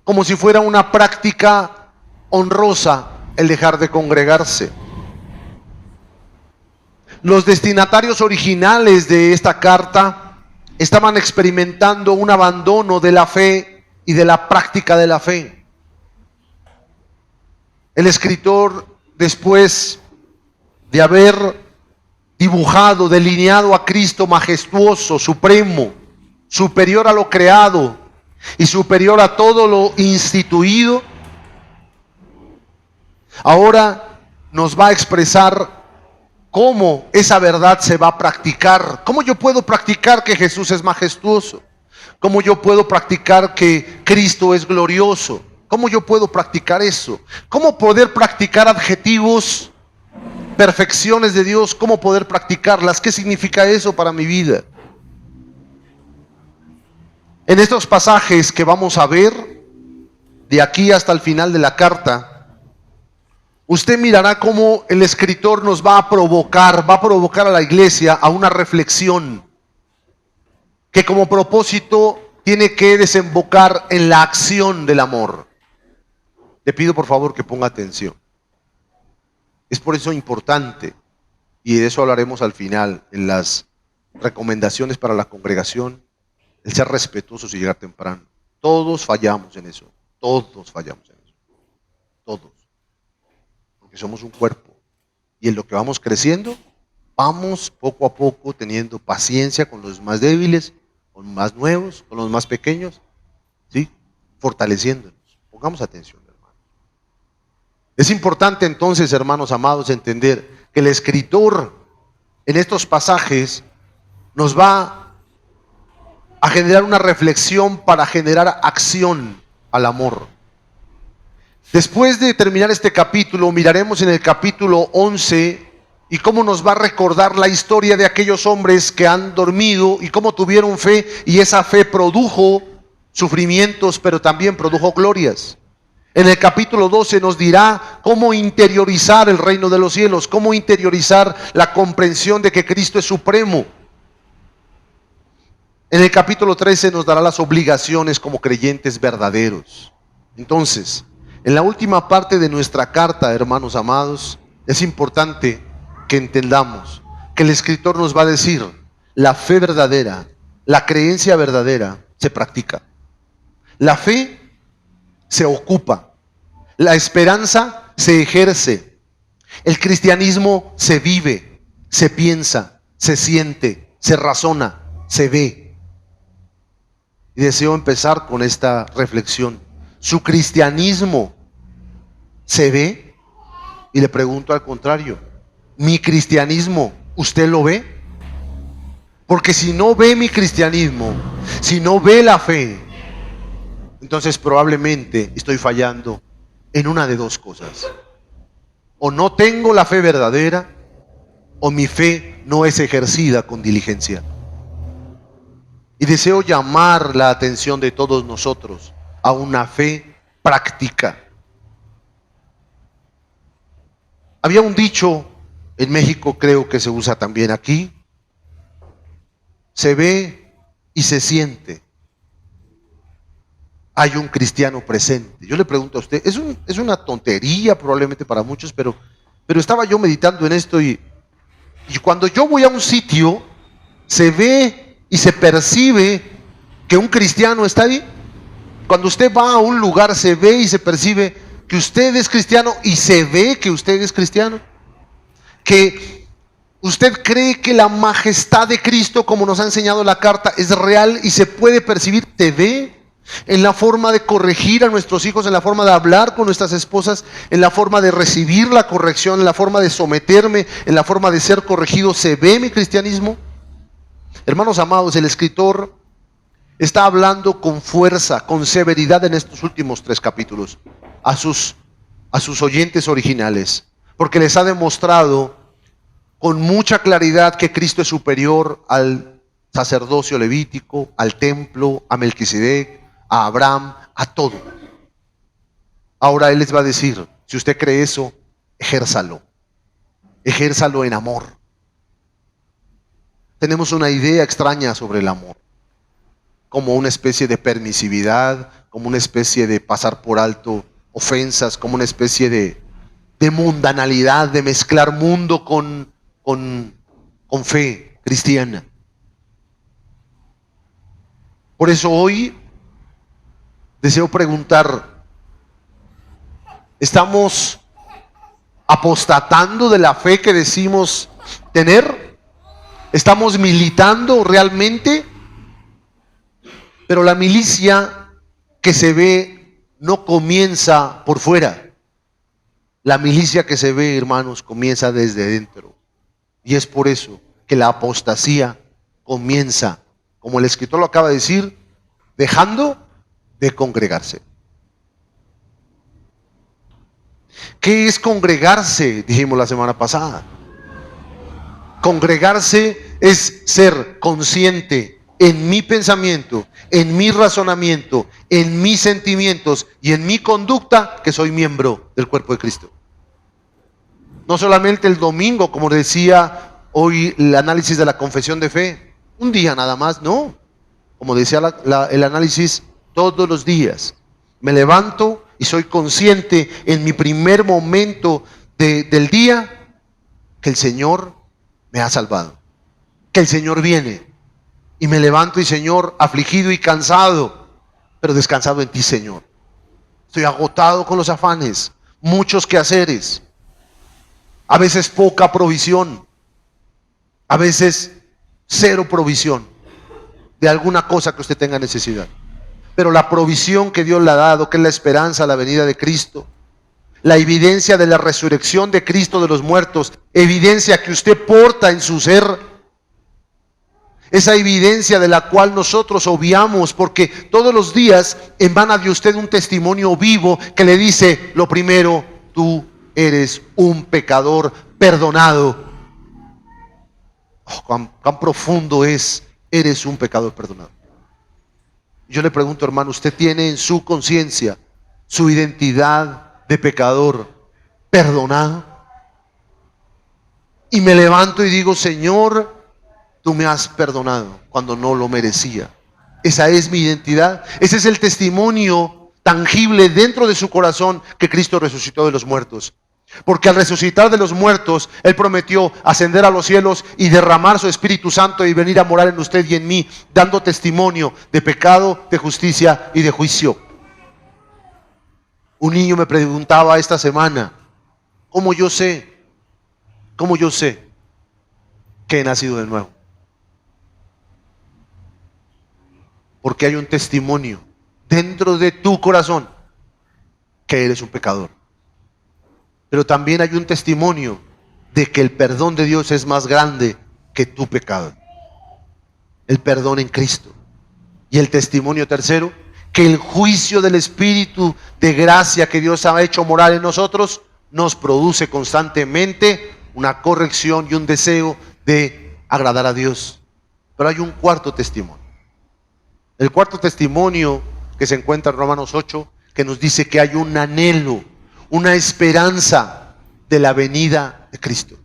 como si fuera una práctica honrosa el dejar de congregarse. Los destinatarios originales de esta carta estaban experimentando un abandono de la fe y de la práctica de la fe. El escritor, después de haber dibujado, delineado a Cristo majestuoso, supremo, superior a lo creado y superior a todo lo instituido, ahora nos va a expresar cómo esa verdad se va a practicar. ¿Cómo yo puedo practicar que Jesús es majestuoso? ¿Cómo yo puedo practicar que Cristo es glorioso? ¿Cómo yo puedo practicar eso? ¿Cómo poder practicar adjetivos, perfecciones de Dios? ¿Cómo poder practicarlas? ¿Qué significa eso para mi vida? En estos pasajes que vamos a ver, de aquí hasta el final de la carta, usted mirará cómo el escritor nos va a provocar a la iglesia a una reflexión que como propósito tiene que desembocar en la acción del amor. Le pido por favor que ponga atención. Es por eso importante, y de eso hablaremos al final, en las recomendaciones para la congregación, el ser respetuosos y llegar temprano. Todos fallamos en eso, todos fallamos en eso, todos. Porque somos un cuerpo, y en lo que vamos creciendo, vamos poco a poco teniendo paciencia con los más débiles, con los más nuevos, con los más pequeños, ¿sí? Fortaleciéndonos. Pongamos atención, hermano. Es importante entonces, hermanos amados, entender que el escritor en estos pasajes nos va a generar una reflexión para generar acción al amor. Después de terminar este capítulo, miraremos en el capítulo 11 y cómo nos va a recordar la historia de aquellos hombres que han dormido y cómo tuvieron fe, y esa fe produjo sufrimientos, pero también produjo glorias. En el capítulo 12 nos dirá cómo interiorizar el reino de los cielos, cómo interiorizar la comprensión de que Cristo es supremo. En el capítulo 13 nos dará las obligaciones como creyentes verdaderos. Entonces, en la última parte de nuestra carta, hermanos amados, es importante que entendamos que el escritor nos va a decir: la fe verdadera, la creencia verdadera se practica. La fe se ocupa. La esperanza se ejerce. El cristianismo se vive, se piensa, se siente, se razona, se ve. Y deseo empezar con esta reflexión. ¿Su cristianismo se ve? Y le pregunto al contrario, ¿mi cristianismo usted lo ve? Porque si no ve mi cristianismo, si no ve la fe, entonces probablemente estoy fallando en una de dos cosas. O no tengo la fe verdadera, o mi fe no es ejercida con diligencia. Y deseo llamar la atención de todos nosotros a una fe práctica. Había un dicho en México, creo que se usa también aquí: se ve y se siente. Hay un cristiano presente. Yo le pregunto a usted, es una tontería probablemente para muchos, pero estaba yo meditando en esto y cuando yo voy a un sitio, se ve y se percibe que un cristiano está ahí. Cuando usted va a un lugar, se ve y se percibe que usted es cristiano y se ve que usted es cristiano. Que usted cree que la majestad de Cristo, como nos ha enseñado la carta, es real y se puede percibir. Se ve en la forma de corregir a nuestros hijos, en la forma de hablar con nuestras esposas, en la forma de recibir la corrección, en la forma de someterme, en la forma de ser corregido. ¿Se ve mi cristianismo? Hermanos amados, el escritor está hablando con fuerza, con severidad en estos últimos 3 capítulos a sus oyentes originales, porque les ha demostrado con mucha claridad que Cristo es superior al sacerdocio levítico, al templo, a Melquisedec, a Abraham, a todo. Ahora Él les va a decir: si usted cree eso, ejérzalo en amor. Tenemos una idea extraña sobre el amor, como una especie de permisividad, como una especie de pasar por alto ofensas, como una especie de mundanalidad, de mezclar mundo con fe cristiana. Por eso hoy deseo preguntar: ¿estamos apostatando de la fe que decimos tener? ¿Estamos militando realmente? Pero la milicia que se ve no comienza por fuera. La milicia que se ve, hermanos, comienza desde dentro. Y es por eso que la apostasía comienza, como el escritor lo acaba de decir, dejando de congregarse. ¿Qué es congregarse? Dijimos la semana pasada. Congregarse es ser consciente en mi pensamiento, en mi razonamiento, en mis sentimientos y en mi conducta que soy miembro del cuerpo de Cristo. No solamente el domingo, como decía hoy el análisis de la confesión de fe, un día nada más, no. Como decía el análisis, todos los días. Me levanto y soy consciente en mi primer momento del día que el Señor me ha salvado, que el Señor viene, y me levanto y Señor, afligido y cansado, pero descansado en ti, Señor. Estoy agotado con los afanes, muchos quehaceres, a veces poca provisión, a veces cero provisión de alguna cosa que usted tenga necesidad. Pero la provisión que Dios le ha dado, que es la esperanza, la venida de Cristo, la evidencia de la resurrección de Cristo de los muertos, evidencia que usted porta en su ser, esa evidencia de la cual nosotros obviamos, porque todos los días emana de usted un testimonio vivo que le dice, lo primero, tú eres un pecador perdonado. Oh, cuán profundo es, eres un pecador perdonado. Yo le pregunto, hermano, ¿usted tiene en su conciencia su identidad de pecador perdonado? Y me levanto y digo, Señor, tú me has perdonado cuando no lo merecía. Esa es mi identidad. Ese es el testimonio tangible dentro de su corazón que Cristo resucitó de los muertos. Porque al resucitar de los muertos, Él prometió ascender a los cielos y derramar su Espíritu Santo y venir a morar en usted y en mí, dando testimonio de pecado, de justicia y de juicio. Un niño me preguntaba esta semana, ¿cómo yo sé que he nacido de nuevo? Porque hay un testimonio dentro de tu corazón que eres un pecador. Pero también hay un testimonio de que el perdón de Dios es más grande que tu pecado. El perdón en Cristo. Y el testimonio tercero, que el juicio del Espíritu de gracia que Dios ha hecho morar en nosotros nos produce constantemente una corrección y un deseo de agradar a Dios. Pero hay un cuarto testimonio. El cuarto testimonio que se encuentra en Romanos 8, que nos dice que hay un anhelo, una esperanza de la venida de Cristo.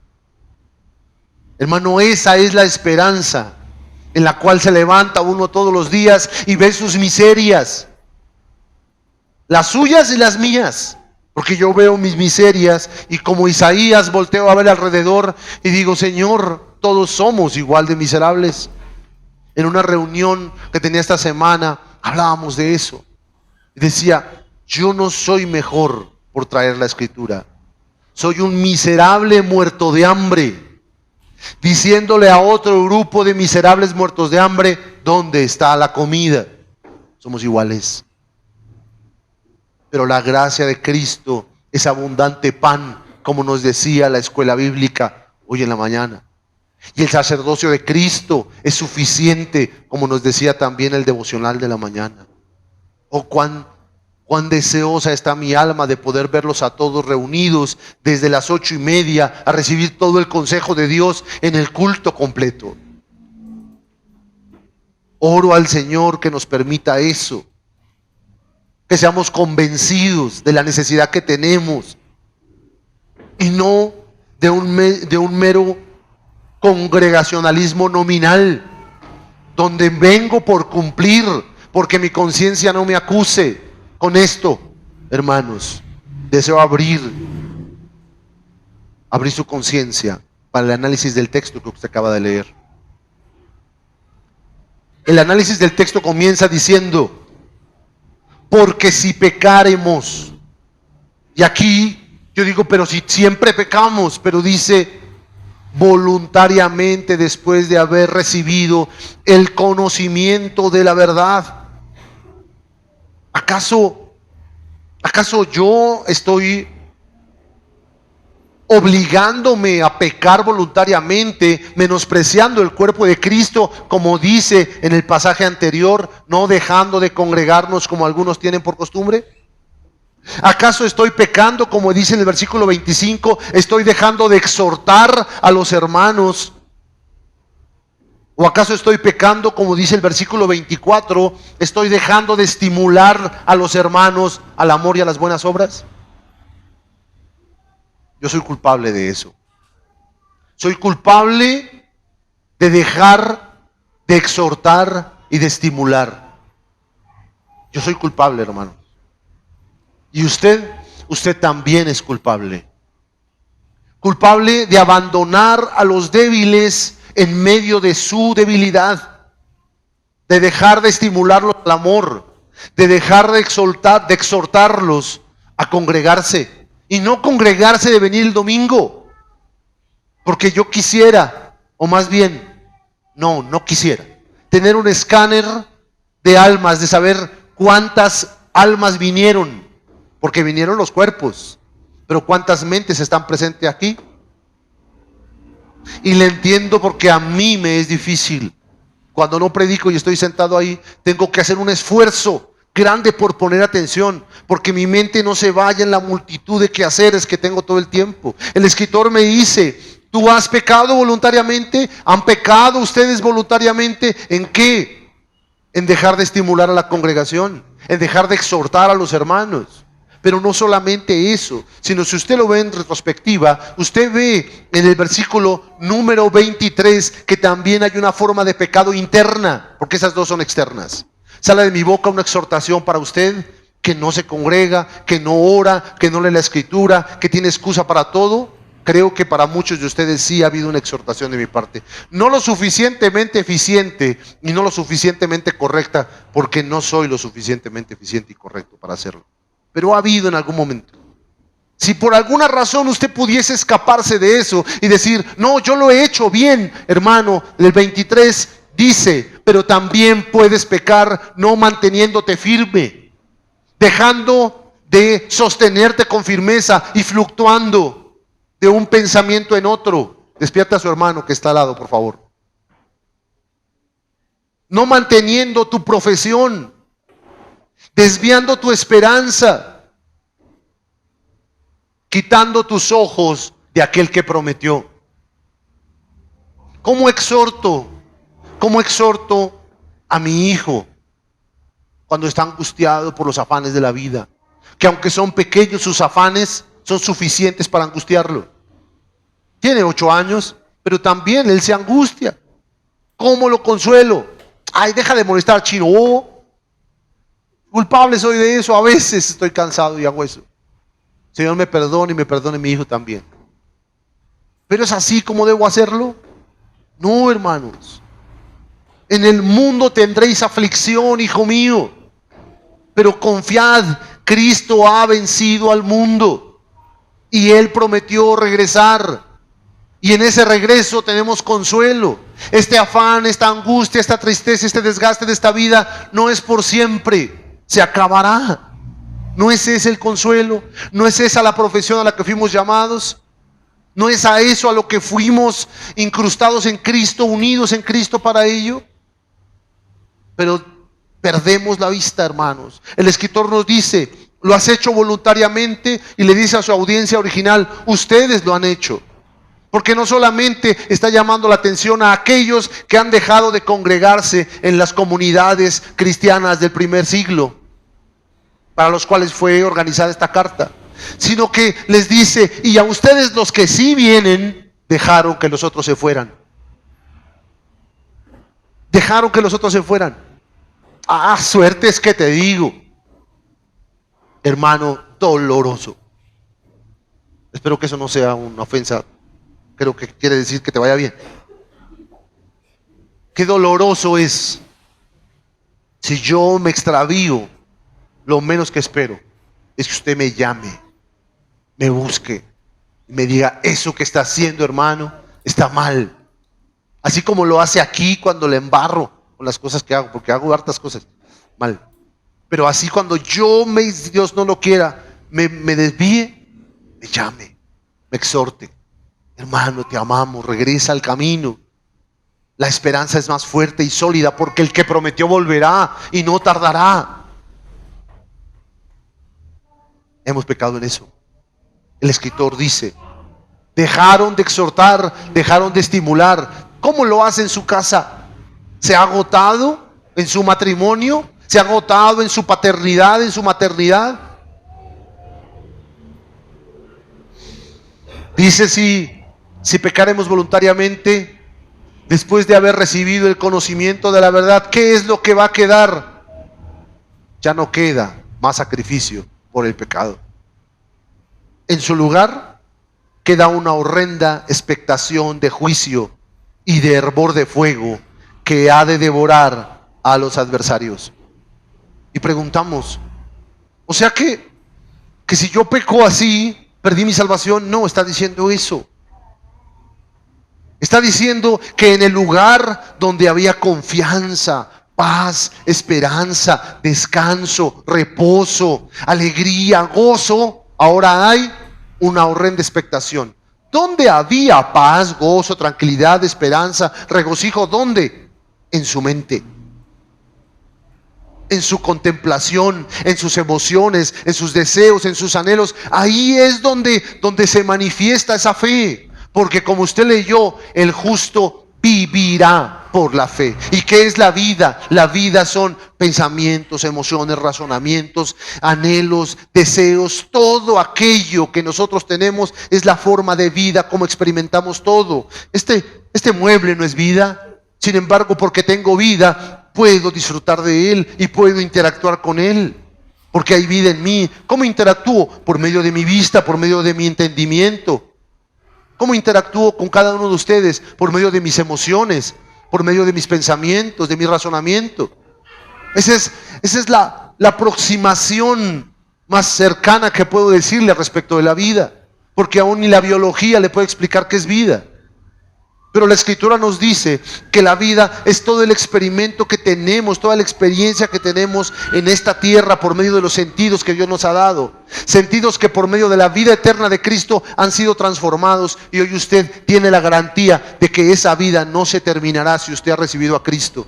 Hermano, esa es la esperanza en la cual se levanta uno todos los días y ve sus miserias, las suyas y las mías, porque yo veo mis miserias y como Isaías volteo a ver alrededor y digo, Señor, todos somos igual de miserables. En una reunión que tenía esta semana hablábamos de eso y decía, yo no soy mejor por traer la escritura, soy un miserable muerto de hambre, diciéndole a otro grupo de miserables muertos de hambre, ¿dónde está la comida? Somos iguales. Pero la gracia de Cristo es abundante pan, como nos decía la escuela bíblica hoy en la mañana. Y el sacerdocio de Cristo es suficiente, como nos decía también el devocional de la mañana. Oh, cuán deseosa está mi alma de poder verlos a todos reunidos desde las 8:30 a recibir todo el consejo de Dios en el culto completo. Oro al Señor que nos permita eso, que seamos convencidos de la necesidad que tenemos y no de un mero congregacionalismo nominal, donde vengo por cumplir, porque mi conciencia no me acuse. Con esto, hermanos, deseo abrir su conciencia para el análisis del texto que usted acaba de leer. El análisis del texto comienza diciendo, porque si pecaremos, y aquí yo digo, pero si siempre pecamos, pero dice, voluntariamente después de haber recibido el conocimiento de la verdad. ¿Acaso yo estoy obligándome a pecar voluntariamente, menospreciando el cuerpo de Cristo, como dice en el pasaje anterior, no dejando de congregarnos como algunos tienen por costumbre? ¿Acaso estoy pecando, como dice en el versículo 25, estoy dejando de exhortar a los hermanos? ¿O acaso estoy pecando, como dice el versículo 24, estoy dejando de estimular a los hermanos al amor y a las buenas obras? Yo soy culpable de eso. Soy culpable de dejar de exhortar y de estimular. Yo soy culpable, hermano. Y usted también es culpable. Culpable de abandonar a los débiles en medio de su debilidad, de dejar de estimularlos al amor, de dejar de exhortarlos a congregarse, y no congregarse de venir el domingo, porque yo quisiera, o más bien, no quisiera, tener un escáner de almas, de saber cuántas almas vinieron, porque vinieron los cuerpos, Pero ¿cuántas mentes están presentes aquí? Y le entiendo porque a mí me es difícil. Cuando no predico y estoy sentado ahí, tengo que hacer un esfuerzo grande por poner atención, porque mi mente no se vaya en la multitud de quehaceres que tengo todo el tiempo. El escritor me dice: ¿tú has pecado voluntariamente? ¿Han pecado ustedes voluntariamente? ¿En qué? En dejar de estimular a la congregación, en dejar de exhortar a los hermanos. Pero no solamente eso, sino si usted lo ve en retrospectiva, usted ve en el versículo número 23 que también hay una forma de pecado interna, porque esas dos son externas. Sale de mi boca una exhortación para usted que no se congrega, que no ora, que no lee la escritura, que tiene excusa para todo. Creo que para muchos de ustedes sí ha habido una exhortación de mi parte. No lo suficientemente eficiente y no lo suficientemente correcta, porque no soy lo suficientemente eficiente y correcto para hacerlo. Pero ha habido en algún momento. Si por alguna razón usted pudiese escaparse de eso y decir: no, yo lo he hecho bien, hermano, el 23 dice: pero también puedes pecar no manteniéndote firme, dejando de sostenerte con firmeza y fluctuando de un pensamiento en otro. Despierta a su hermano que está al lado, por favor. No manteniendo tu profesión, desviando tu esperanza, quitando tus ojos de aquel que prometió. ¿Cómo exhorto a mi hijo cuando está angustiado por los afanes de la vida? Que aunque son pequeños, sus afanes son suficientes para angustiarlo. Tiene 8 años, pero también él se angustia. ¿Cómo lo consuelo? Ay, deja de molestar, chino. Culpable soy de eso, a veces estoy cansado y hago eso. Señor, me perdone y me perdone mi hijo también. ¿Pero es así como debo hacerlo? No, hermanos. En el mundo tendréis aflicción, hijo mío, pero confiad, Cristo ha vencido al mundo y Él prometió regresar. Y en ese regreso tenemos consuelo. Este afán, esta angustia, esta tristeza, este desgaste de esta vida no es por siempre. Se acabará. No es ese el consuelo, no es esa la profesión a la que fuimos llamados, no es a eso a lo que fuimos incrustados en Cristo, unidos en Cristo para ello. Pero perdemos la vista, hermanos. El escritor nos dice: lo has hecho voluntariamente, y le dice a su audiencia original: ustedes lo han hecho. Porque no solamente está llamando la atención a aquellos que han dejado de congregarse en las comunidades cristianas del primer siglo, para los cuales fue organizada esta carta, sino que les dice: y a ustedes, los que sí vienen, dejaron que los otros se fueran. Dejaron que los otros se fueran. Ah, suerte es que te digo, hermano, doloroso. Espero que eso no sea una ofensa. Creo que quiere decir que te vaya bien. Qué doloroso es si yo me extravío. Lo menos que espero es que usted me llame, me busque y me diga: eso que está haciendo, hermano, está mal. Así como lo hace aquí cuando le embarro con las cosas que hago, porque hago hartas cosas mal. Pero así cuando Dios no lo quiera, me desvíe, me llame, me exhorte: hermano, te amamos, regresa al camino. La esperanza es más fuerte y sólida, porque el que prometió volverá y no tardará. Hemos pecado en eso. El escritor dice: dejaron de exhortar, dejaron de estimular. ¿Cómo lo hace en su casa? ¿Se ha agotado en su matrimonio? ¿Se ha agotado en su paternidad, en su maternidad? Dice: si pecaremos voluntariamente, después de haber recibido el conocimiento de la verdad, ¿qué es lo que va a quedar? Ya no queda más sacrificio por el pecado. En su lugar queda una horrenda expectación de juicio y de hervor de fuego que ha de devorar a los adversarios. Y preguntamos: o sea que si yo peco así, perdí mi salvación. No, está diciendo eso. Está diciendo que en el lugar donde había confianza, paz, esperanza, descanso, reposo, alegría, gozo, ahora hay una horrenda expectación. ¿Dónde había paz, gozo, tranquilidad, esperanza, regocijo? ¿Dónde? En su mente, en su contemplación, en sus emociones, en sus deseos, en sus anhelos. Ahí es donde se manifiesta esa fe. Porque como usted leyó, el justo vivirá por la fe. ¿Y qué es la vida? La vida son pensamientos, emociones, razonamientos, anhelos, deseos. Todo aquello que nosotros tenemos es la forma de vida, como experimentamos todo. Este mueble no es vida. Sin embargo, porque tengo vida, puedo disfrutar de él y puedo interactuar con él. Porque hay vida en mí. ¿Cómo interactúo? Por medio de mi vista, por medio de mi entendimiento. ¿Cómo interactúo con cada uno de ustedes? Por medio de mis emociones, por medio de mis pensamientos, de mi razonamiento. Esa es la aproximación más cercana que puedo decirle respecto de la vida. Porque aún ni la biología le puede explicar qué es vida. Pero la Escritura nos dice que la vida es todo el experimento que tenemos, toda la experiencia que tenemos en esta tierra por medio de los sentidos que Dios nos ha dado. Sentidos que por medio de la vida eterna de Cristo han sido transformados, y hoy usted tiene la garantía de que esa vida no se terminará si usted ha recibido a Cristo.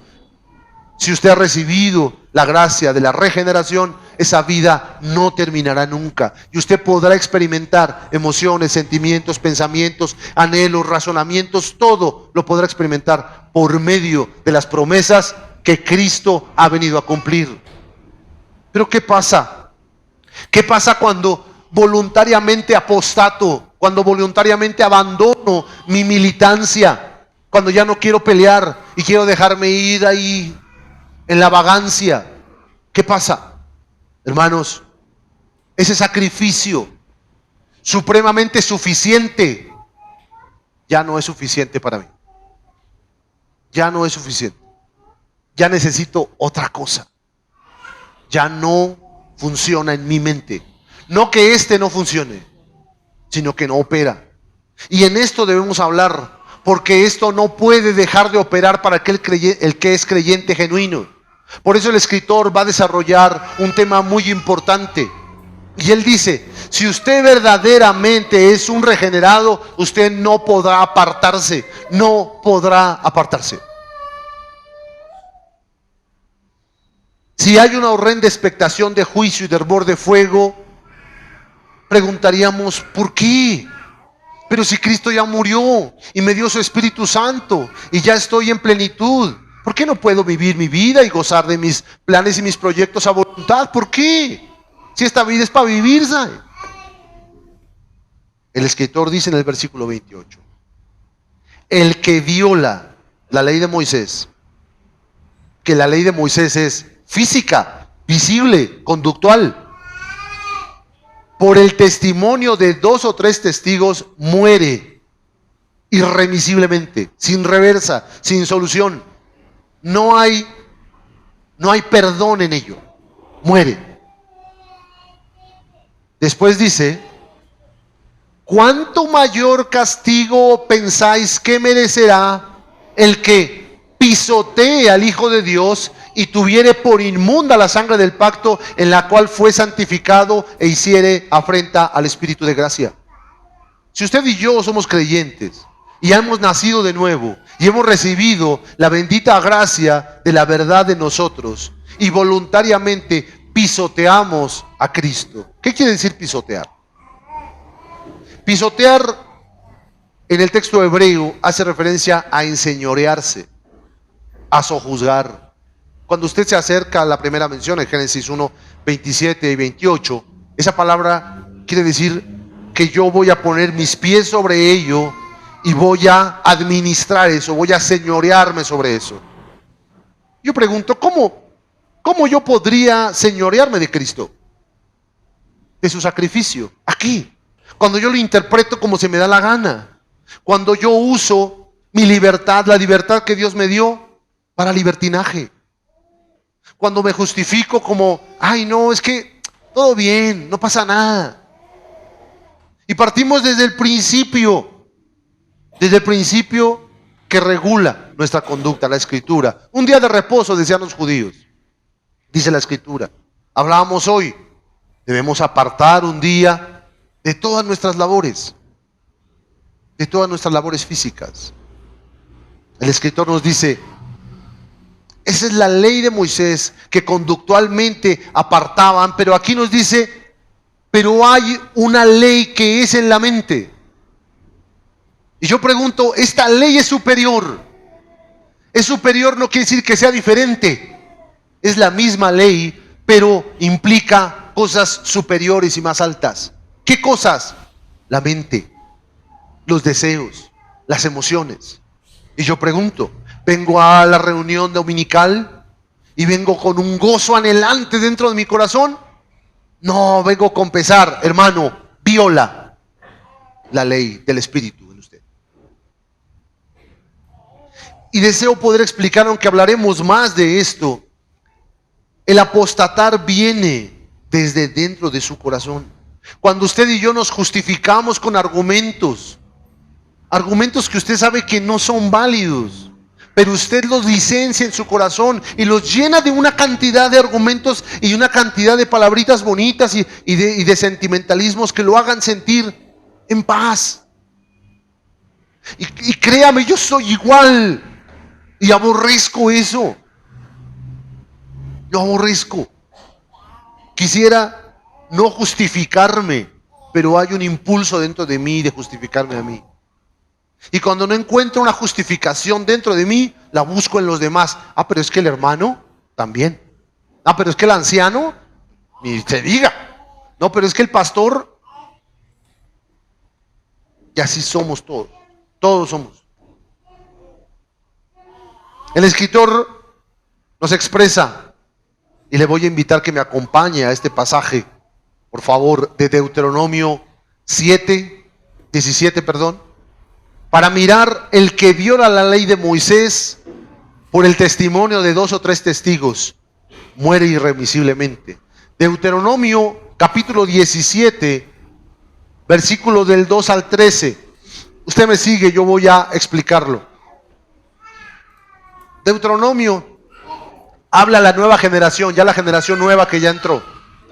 Si usted ha recibido la gracia de la regeneración, esa vida no terminará nunca. Y usted podrá experimentar emociones, sentimientos, pensamientos, anhelos, razonamientos. Todo lo podrá experimentar por medio de las promesas que Cristo ha venido a cumplir. Pero ¿qué pasa? ¿Qué pasa cuando voluntariamente apostato? Cuando voluntariamente abandono mi militancia. Cuando ya no quiero pelear y quiero dejarme ir ahí en la vagancia. ¿Qué pasa? Hermanos, ese sacrificio supremamente suficiente ya no es suficiente para mí. Ya no es suficiente. Ya necesito otra cosa. Ya no funciona en mi mente. No que este no funcione, sino que no opera. Y en esto debemos hablar, porque esto no puede dejar de operar para el que es creyente genuino. Por eso el escritor va a desarrollar un tema muy importante. Y él dice, si usted verdaderamente es un regenerado, usted no podrá apartarse. No podrá apartarse. Si hay una horrenda expectación de juicio y de hervor de fuego, preguntaríamos, ¿por qué? Pero si Cristo ya murió y me dio su Espíritu Santo y ya estoy en plenitud, ¿por qué no puedo vivir mi vida y gozar de mis planes y mis proyectos a voluntad? ¿Por qué? Si esta vida es para vivirse. El escritor dice en el versículo 28, el que viola la ley de Moisés, que la ley de Moisés es física, visible, conductual, por el testimonio de 2 o 3 testigos, muere irremisiblemente, sin reversa, sin solución. No hay perdón en ello. Muere. Después dice, ¿cuánto mayor castigo pensáis que merecerá el que pisotee al Hijo de Dios y tuviere por inmunda la sangre del pacto en la cual fue santificado e hiciere afrenta al Espíritu de gracia? Si usted y yo somos creyentes y hemos nacido de nuevo y hemos recibido la bendita gracia de la verdad de nosotros y voluntariamente pisoteamos a Cristo. ¿Qué quiere decir pisotear? Pisotear en el texto hebreo hace referencia a enseñorearse, a sojuzgar. Cuando usted se acerca a la primera mención en Génesis 1, 27 y 28, esa palabra quiere decir que yo voy a poner mis pies sobre ello y voy a administrar eso, voy a señorearme sobre eso. Yo pregunto, ¿cómo yo podría señorearme de Cristo? De su sacrificio, aquí. Cuando yo lo interpreto como se me da la gana. Cuando yo uso mi libertad, la libertad que Dios me dio, para libertinaje. Cuando me justifico como, ay no, es que todo bien, no pasa nada. Y partimos desde el principio que regula nuestra conducta, la Escritura. Un día de reposo, decían los judíos, dice la Escritura. Hablábamos hoy, debemos apartar un día de todas nuestras labores físicas. El escritor nos dice, esa es la ley de Moisés que conductualmente apartaban, pero aquí nos dice, pero hay una ley que es en la mente. Y yo pregunto, ¿esta ley es superior? Es superior no quiere decir que sea diferente. Es la misma ley, pero implica cosas superiores y más altas. ¿Qué cosas? La mente, los deseos, las emociones. Y yo pregunto, vengo a la reunión dominical y vengo con un gozo anhelante dentro de mi corazón. No, vengo con pesar, hermano, viola la ley del Espíritu en usted. Y deseo poder explicar, aunque hablaremos más de esto, el apostatar viene desde dentro de su corazón. Cuando usted y yo nos justificamos con argumentos que usted sabe que no son válidos, pero usted los licencia en su corazón y los llena de una cantidad de argumentos y una cantidad de palabritas bonitas y de sentimentalismos que lo hagan sentir en paz. Y créame, yo soy igual y aborrezco eso. Yo aborrezco. Quisiera no justificarme, pero hay un impulso dentro de mí de justificarme a mí. Y cuando no encuentro una justificación dentro de mí, la busco en los demás. Ah, pero es que el hermano también. Ah, pero es que el anciano, ni se diga. No, pero es que el pastor. Y así somos todos. Todos somos. El escritor nos expresa, y le voy a invitar que me acompañe a este pasaje, por favor, de Deuteronomio 17, para mirar el que viola la ley de Moisés por el testimonio de 2 o 3 testigos, muere irremisiblemente. Deuteronomio capítulo 17, versículos del 2 al 13. Usted me sigue, yo voy a explicarlo. Deuteronomio habla a la nueva generación, ya la generación nueva que ya entró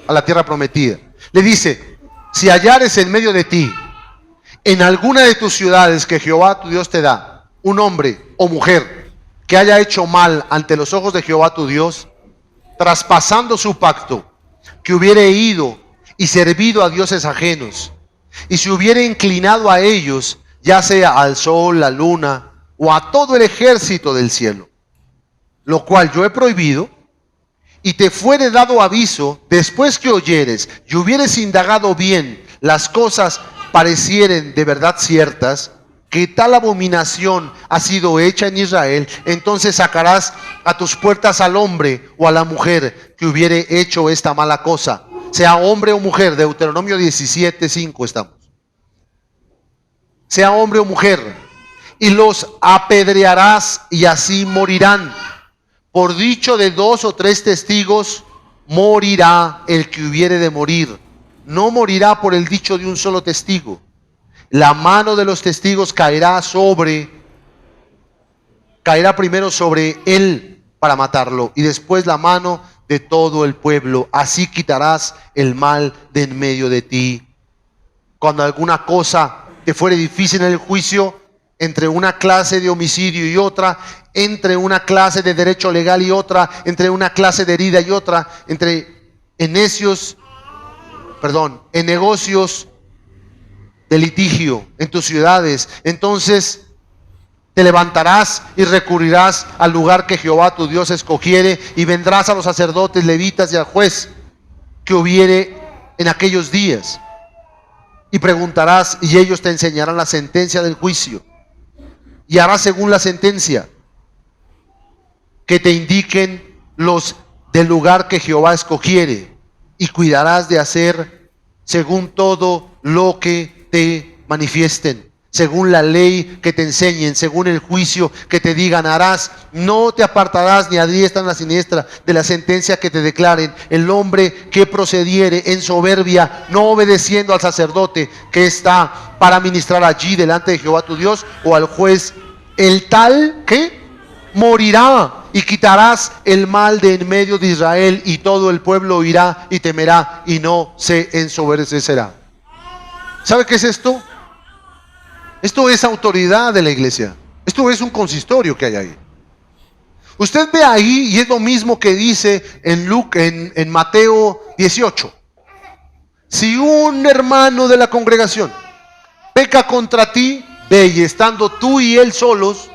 a la tierra prometida. Le dice, si hallares en medio de ti, en alguna de tus ciudades que Jehová tu Dios te da, un hombre o mujer que haya hecho mal ante los ojos de Jehová tu Dios, traspasando su pacto, que hubiere ido y servido a dioses ajenos, y se hubiere inclinado a ellos, ya sea al sol, la luna, o a todo el ejército del cielo, lo cual yo he prohibido, y te fuere dado aviso, después que oyeres, y hubieres indagado bien las cosas parecieren de verdad ciertas, que tal abominación ha sido hecha en Israel, entonces sacarás a tus puertas al hombre o a la mujer que hubiere hecho esta mala cosa, sea hombre o mujer. Deuteronomio 17:5 estamos. Sea hombre o mujer, y los apedrearás y así morirán. Por dicho de 2 o 3 testigos morirá el que hubiere de morir. No morirá por el dicho de un solo testigo. La mano de los testigos caerá primero sobre él para matarlo, y después la mano de todo el pueblo. Así quitarás el mal de en medio de ti. Cuando alguna cosa te fuere difícil en el juicio, entre una clase de homicidio y otra, entre una clase de derecho legal y otra, entre una clase de herida y otra, en negocios de litigio en tus ciudades, entonces te levantarás y recurrirás al lugar que Jehová tu Dios escogiere, y vendrás a los sacerdotes, levitas y al juez que hubiere en aquellos días, y preguntarás, y ellos te enseñarán la sentencia del juicio, y harás según la sentencia que te indiquen los del lugar que Jehová escogiere, y cuidarás de hacer según todo lo que te manifiesten, según la ley que te enseñen, según el juicio que te digan harás. No te apartarás ni a diestra ni a siniestra de la sentencia que te declaren. El hombre que procediere en soberbia, no obedeciendo al sacerdote que está para ministrar allí delante de Jehová tu Dios, o al juez, el tal que morirá. Y quitarás el mal de en medio de Israel, y todo el pueblo oirá y temerá y no se ensoberbecerá. ¿Sabe qué es esto? Esto es autoridad de la iglesia. Esto es un consistorio que hay ahí. Usted ve ahí y es lo mismo que dice en Mateo 18. Si un hermano de la congregación peca contra ti, ve y estando tú y él solos,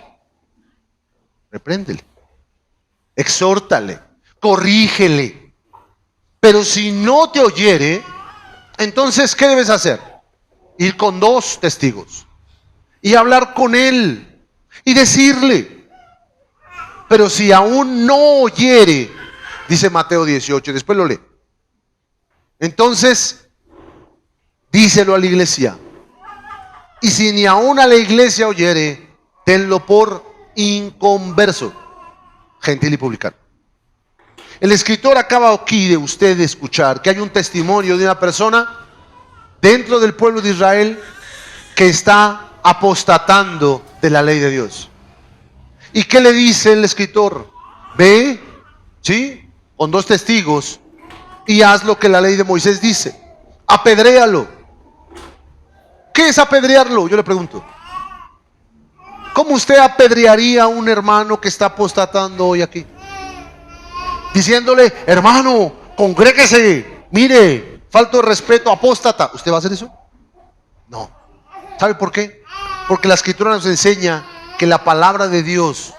repréndele, exhórtale, corrígele. Pero si no te oyere, entonces ¿qué debes hacer? Ir con 2 testigos y hablar con él y decirle. Pero si aún no oyere, dice Mateo 18, después lo lee. Entonces, díselo a la iglesia. Y si ni aún a la iglesia oyere, tenlo por inconverso, gentil y publicano. El escritor acaba aquí de usted escuchar que hay un testimonio de una persona dentro del pueblo de Israel que está apostatando de la ley de Dios. ¿Y qué le dice el escritor? Ve, ¿sí? Con 2 testigos y haz lo que la ley de Moisés dice. Apedréalo. ¿Qué es apedrearlo? Yo le pregunto. ¿Cómo usted apedrearía a un hermano que está apostatando hoy aquí? Diciéndole, hermano, congréguese, mire, falta de respeto, apóstata. ¿Usted va a hacer eso? No. ¿Sabe por qué? Porque la escritura nos enseña que la palabra de Dios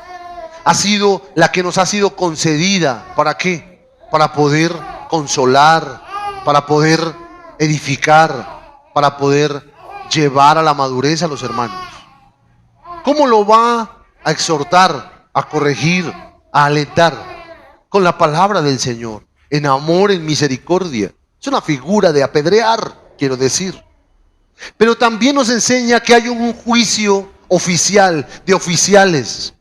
ha sido la que nos ha sido concedida. ¿Para qué? Para poder consolar, para poder edificar, para poder llevar a la madurez a los hermanos. ¿Cómo lo va a exhortar, a corregir, a alentar? Con la palabra del Señor, en amor, en misericordia. Es una figura de apedrear, quiero decir. Pero también nos enseña que hay un juicio oficial, de oficiales.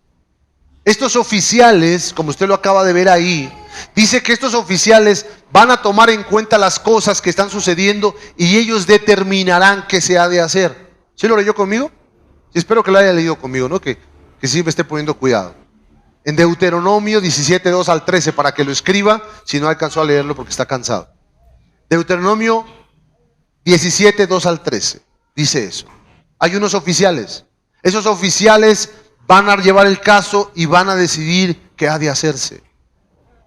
Estos oficiales, como usted lo acaba de ver ahí, dice que estos oficiales van a tomar en cuenta las cosas que están sucediendo y ellos determinarán qué se ha de hacer. ¿Sí lo leyó conmigo? Sí, espero que lo haya leído conmigo, ¿no? Que sí me esté poniendo cuidado. En Deuteronomio 17, 2 al 13, para que lo escriba, si no alcanzó a leerlo porque está cansado. Deuteronomio 17, 2 al 13, dice eso. Hay unos oficiales. Esos oficiales van a llevar el caso y van a decidir qué ha de hacerse.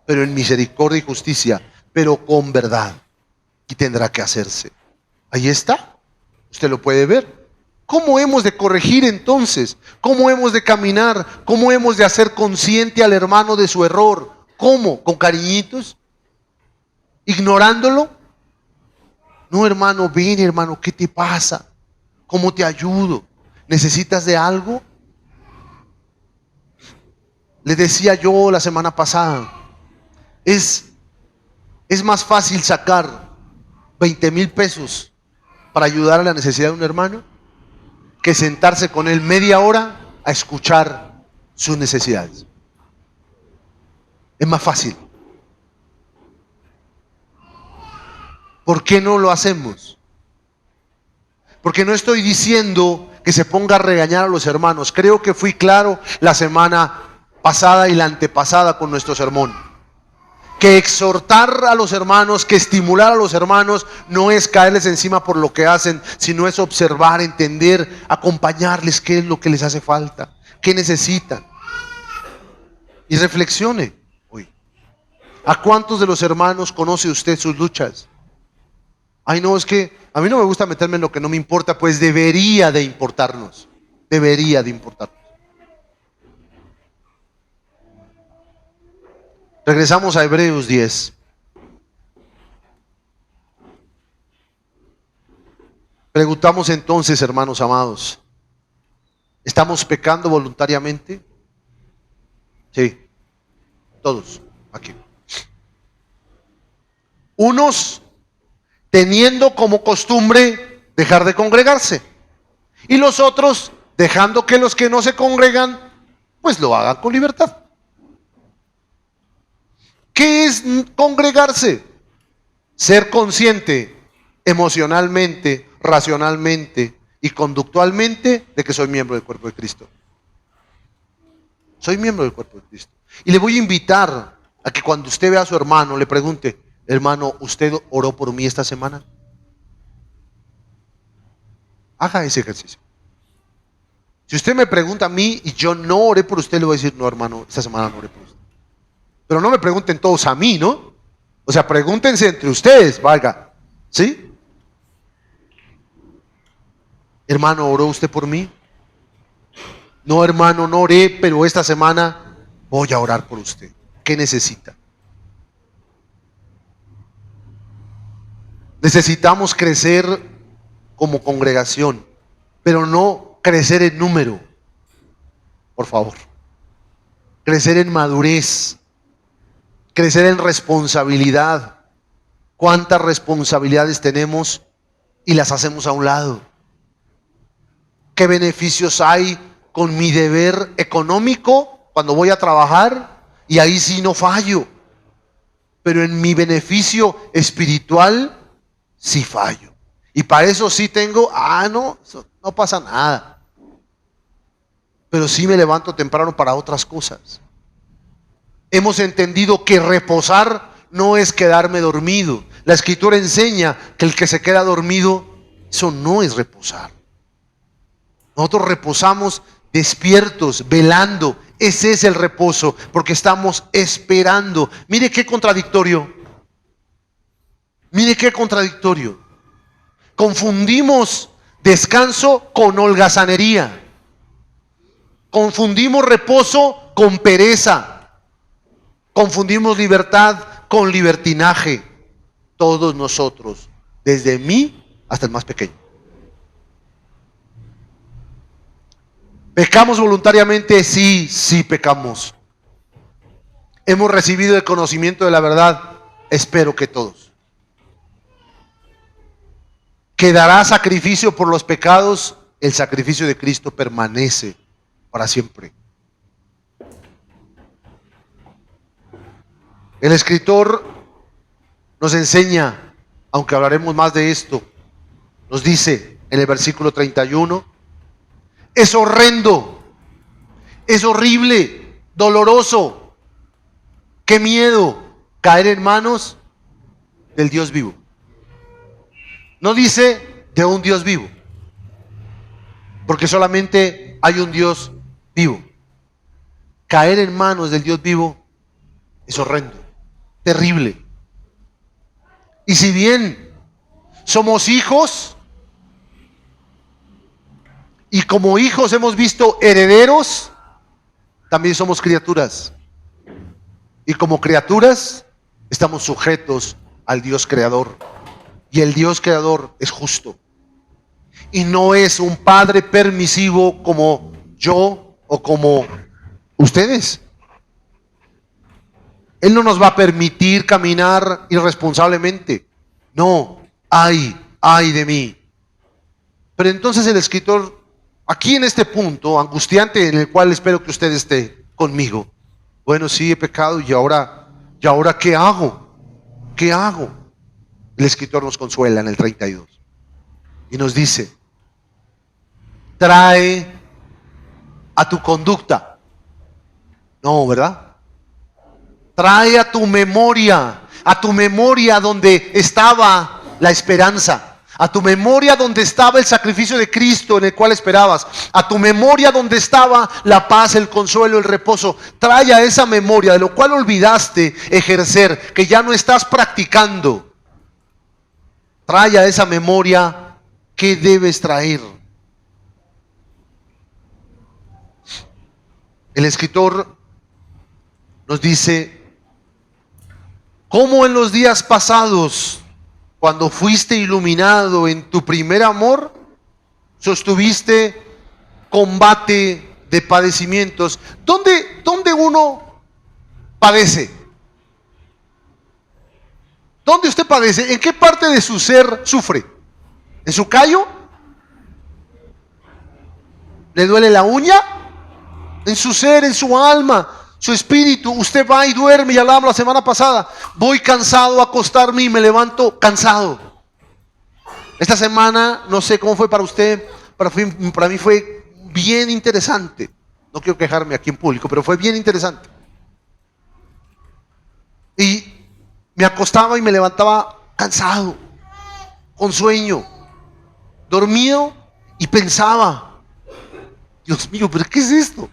Pero en misericordia y justicia, pero con verdad. Y tendrá que hacerse. Ahí está. Usted lo puede ver. ¿Cómo hemos de corregir entonces? ¿Cómo hemos de caminar? ¿Cómo hemos de hacer consciente al hermano de su error? ¿Cómo? ¿Con cariñitos? ¿Ignorándolo? No, hermano, ven, hermano, ¿qué te pasa? ¿Cómo te ayudo? ¿Necesitas de algo? Le decía yo la semana pasada, es más fácil sacar 20,000 pesos para ayudar a la necesidad de un hermano que sentarse con él media hora a escuchar sus necesidades. Es más fácil. ¿Por qué no lo hacemos? Porque no estoy diciendo que se ponga a regañar a los hermanos. Creo que fui claro la semana pasada y la antepasada con nuestro sermón. Que exhortar a los hermanos, que estimular a los hermanos, no es caerles encima por lo que hacen, sino es observar, entender, acompañarles qué es lo que les hace falta, qué necesitan. Y reflexione hoy. ¿A cuántos de los hermanos conoce usted sus luchas? Ay, no, es que a mí no me gusta meterme en lo que no me importa, pues debería de importarnos. Debería de importarnos. Regresamos a Hebreos 10. Preguntamos entonces, hermanos amados, ¿estamos pecando voluntariamente? Sí, todos aquí. Unos teniendo como costumbre dejar de congregarse, y los otros dejando que los que no se congregan pues lo hagan con libertad. ¿Qué es congregarse? Ser consciente emocionalmente, racionalmente y conductualmente de que soy miembro del cuerpo de Cristo. Soy miembro del cuerpo de Cristo. Y le voy a invitar a que cuando usted vea a su hermano le pregunte, hermano, ¿usted oró por mí esta semana? Haga ese ejercicio. Si usted me pregunta a mí y yo no oré por usted, le voy a decir, no, hermano, esta semana no oré por usted. Pero no me pregunten todos a mí, ¿no? O sea, pregúntense entre ustedes, valga. ¿Sí? Hermano, ¿oró usted por mí? No, hermano, no oré, pero esta semana voy a orar por usted. ¿Qué necesita? Necesitamos crecer como congregación, pero no crecer en número, por favor. Crecer en madurez, crecer en responsabilidad. ¿Cuántas responsabilidades tenemos y las hacemos a un lado? ¿Qué beneficios hay con mi deber económico cuando voy a trabajar? Y ahí sí no fallo. Pero en mi beneficio espiritual sí fallo. Y para eso sí tengo, no pasa nada. Pero sí me levanto temprano para otras cosas. Hemos entendido que reposar no es quedarme dormido. La Escritura enseña que el que se queda dormido, eso no es reposar. Nosotros reposamos despiertos, velando. Ese es el reposo, porque estamos esperando. Mire qué contradictorio. Mire qué contradictorio. Confundimos descanso con holgazanería. Confundimos reposo con pereza. Confundimos libertad con libertinaje. Todos nosotros, desde mí hasta el más pequeño. ¿Pecamos voluntariamente? Sí, sí pecamos. ¿Hemos recibido el conocimiento de la verdad? Espero que todos. ¿Quedará sacrificio por los pecados? El sacrificio de Cristo permanece para siempre. El escritor nos enseña, aunque hablaremos más de esto, nos dice en el versículo 31, es horrendo, es horrible, doloroso, qué miedo caer en manos del Dios vivo. No dice de un Dios vivo, porque solamente hay un Dios vivo. Caer en manos del Dios vivo es horrendo, terrible. Y si bien somos hijos, y como hijos hemos visto herederos, también somos criaturas. Y como criaturas estamos sujetos al Dios creador. Y el Dios creador es justo. Y no es un padre permisivo como yo o como ustedes. Él no nos va a permitir caminar irresponsablemente. No, ay de mí. Pero entonces el escritor, aquí en este punto angustiante en el cual espero que usted esté conmigo. Bueno, sí he pecado y ahora ¿qué hago? ¿Qué hago? El escritor nos consuela en el 32 y nos dice, trae a tu conducta. No, ¿verdad? Trae a tu memoria donde estaba la esperanza, a tu memoria donde estaba el sacrificio de Cristo en el cual esperabas, a tu memoria donde estaba la paz, el consuelo, el reposo. Trae a esa memoria de lo cual olvidaste ejercer, que ya no estás practicando. Trae a esa memoria que debes traer. El escritor nos dice, como en los días pasados, cuando fuiste iluminado en tu primer amor, sostuviste combate de padecimientos. ¿Dónde uno padece? ¿Dónde usted padece? ¿En qué parte de su ser sufre? ¿En su callo? ¿Le duele la uña? En su ser, en su alma, su espíritu. Usted va y duerme, ya hablamos la semana pasada. Voy cansado a acostarme y me levanto cansado. Esta semana, no sé cómo fue para usted, para mí fue bien interesante. No quiero quejarme aquí en público, pero fue bien interesante. Y me acostaba y me levantaba cansado, con sueño, dormido y pensaba, Dios mío, ¿pero qué es esto?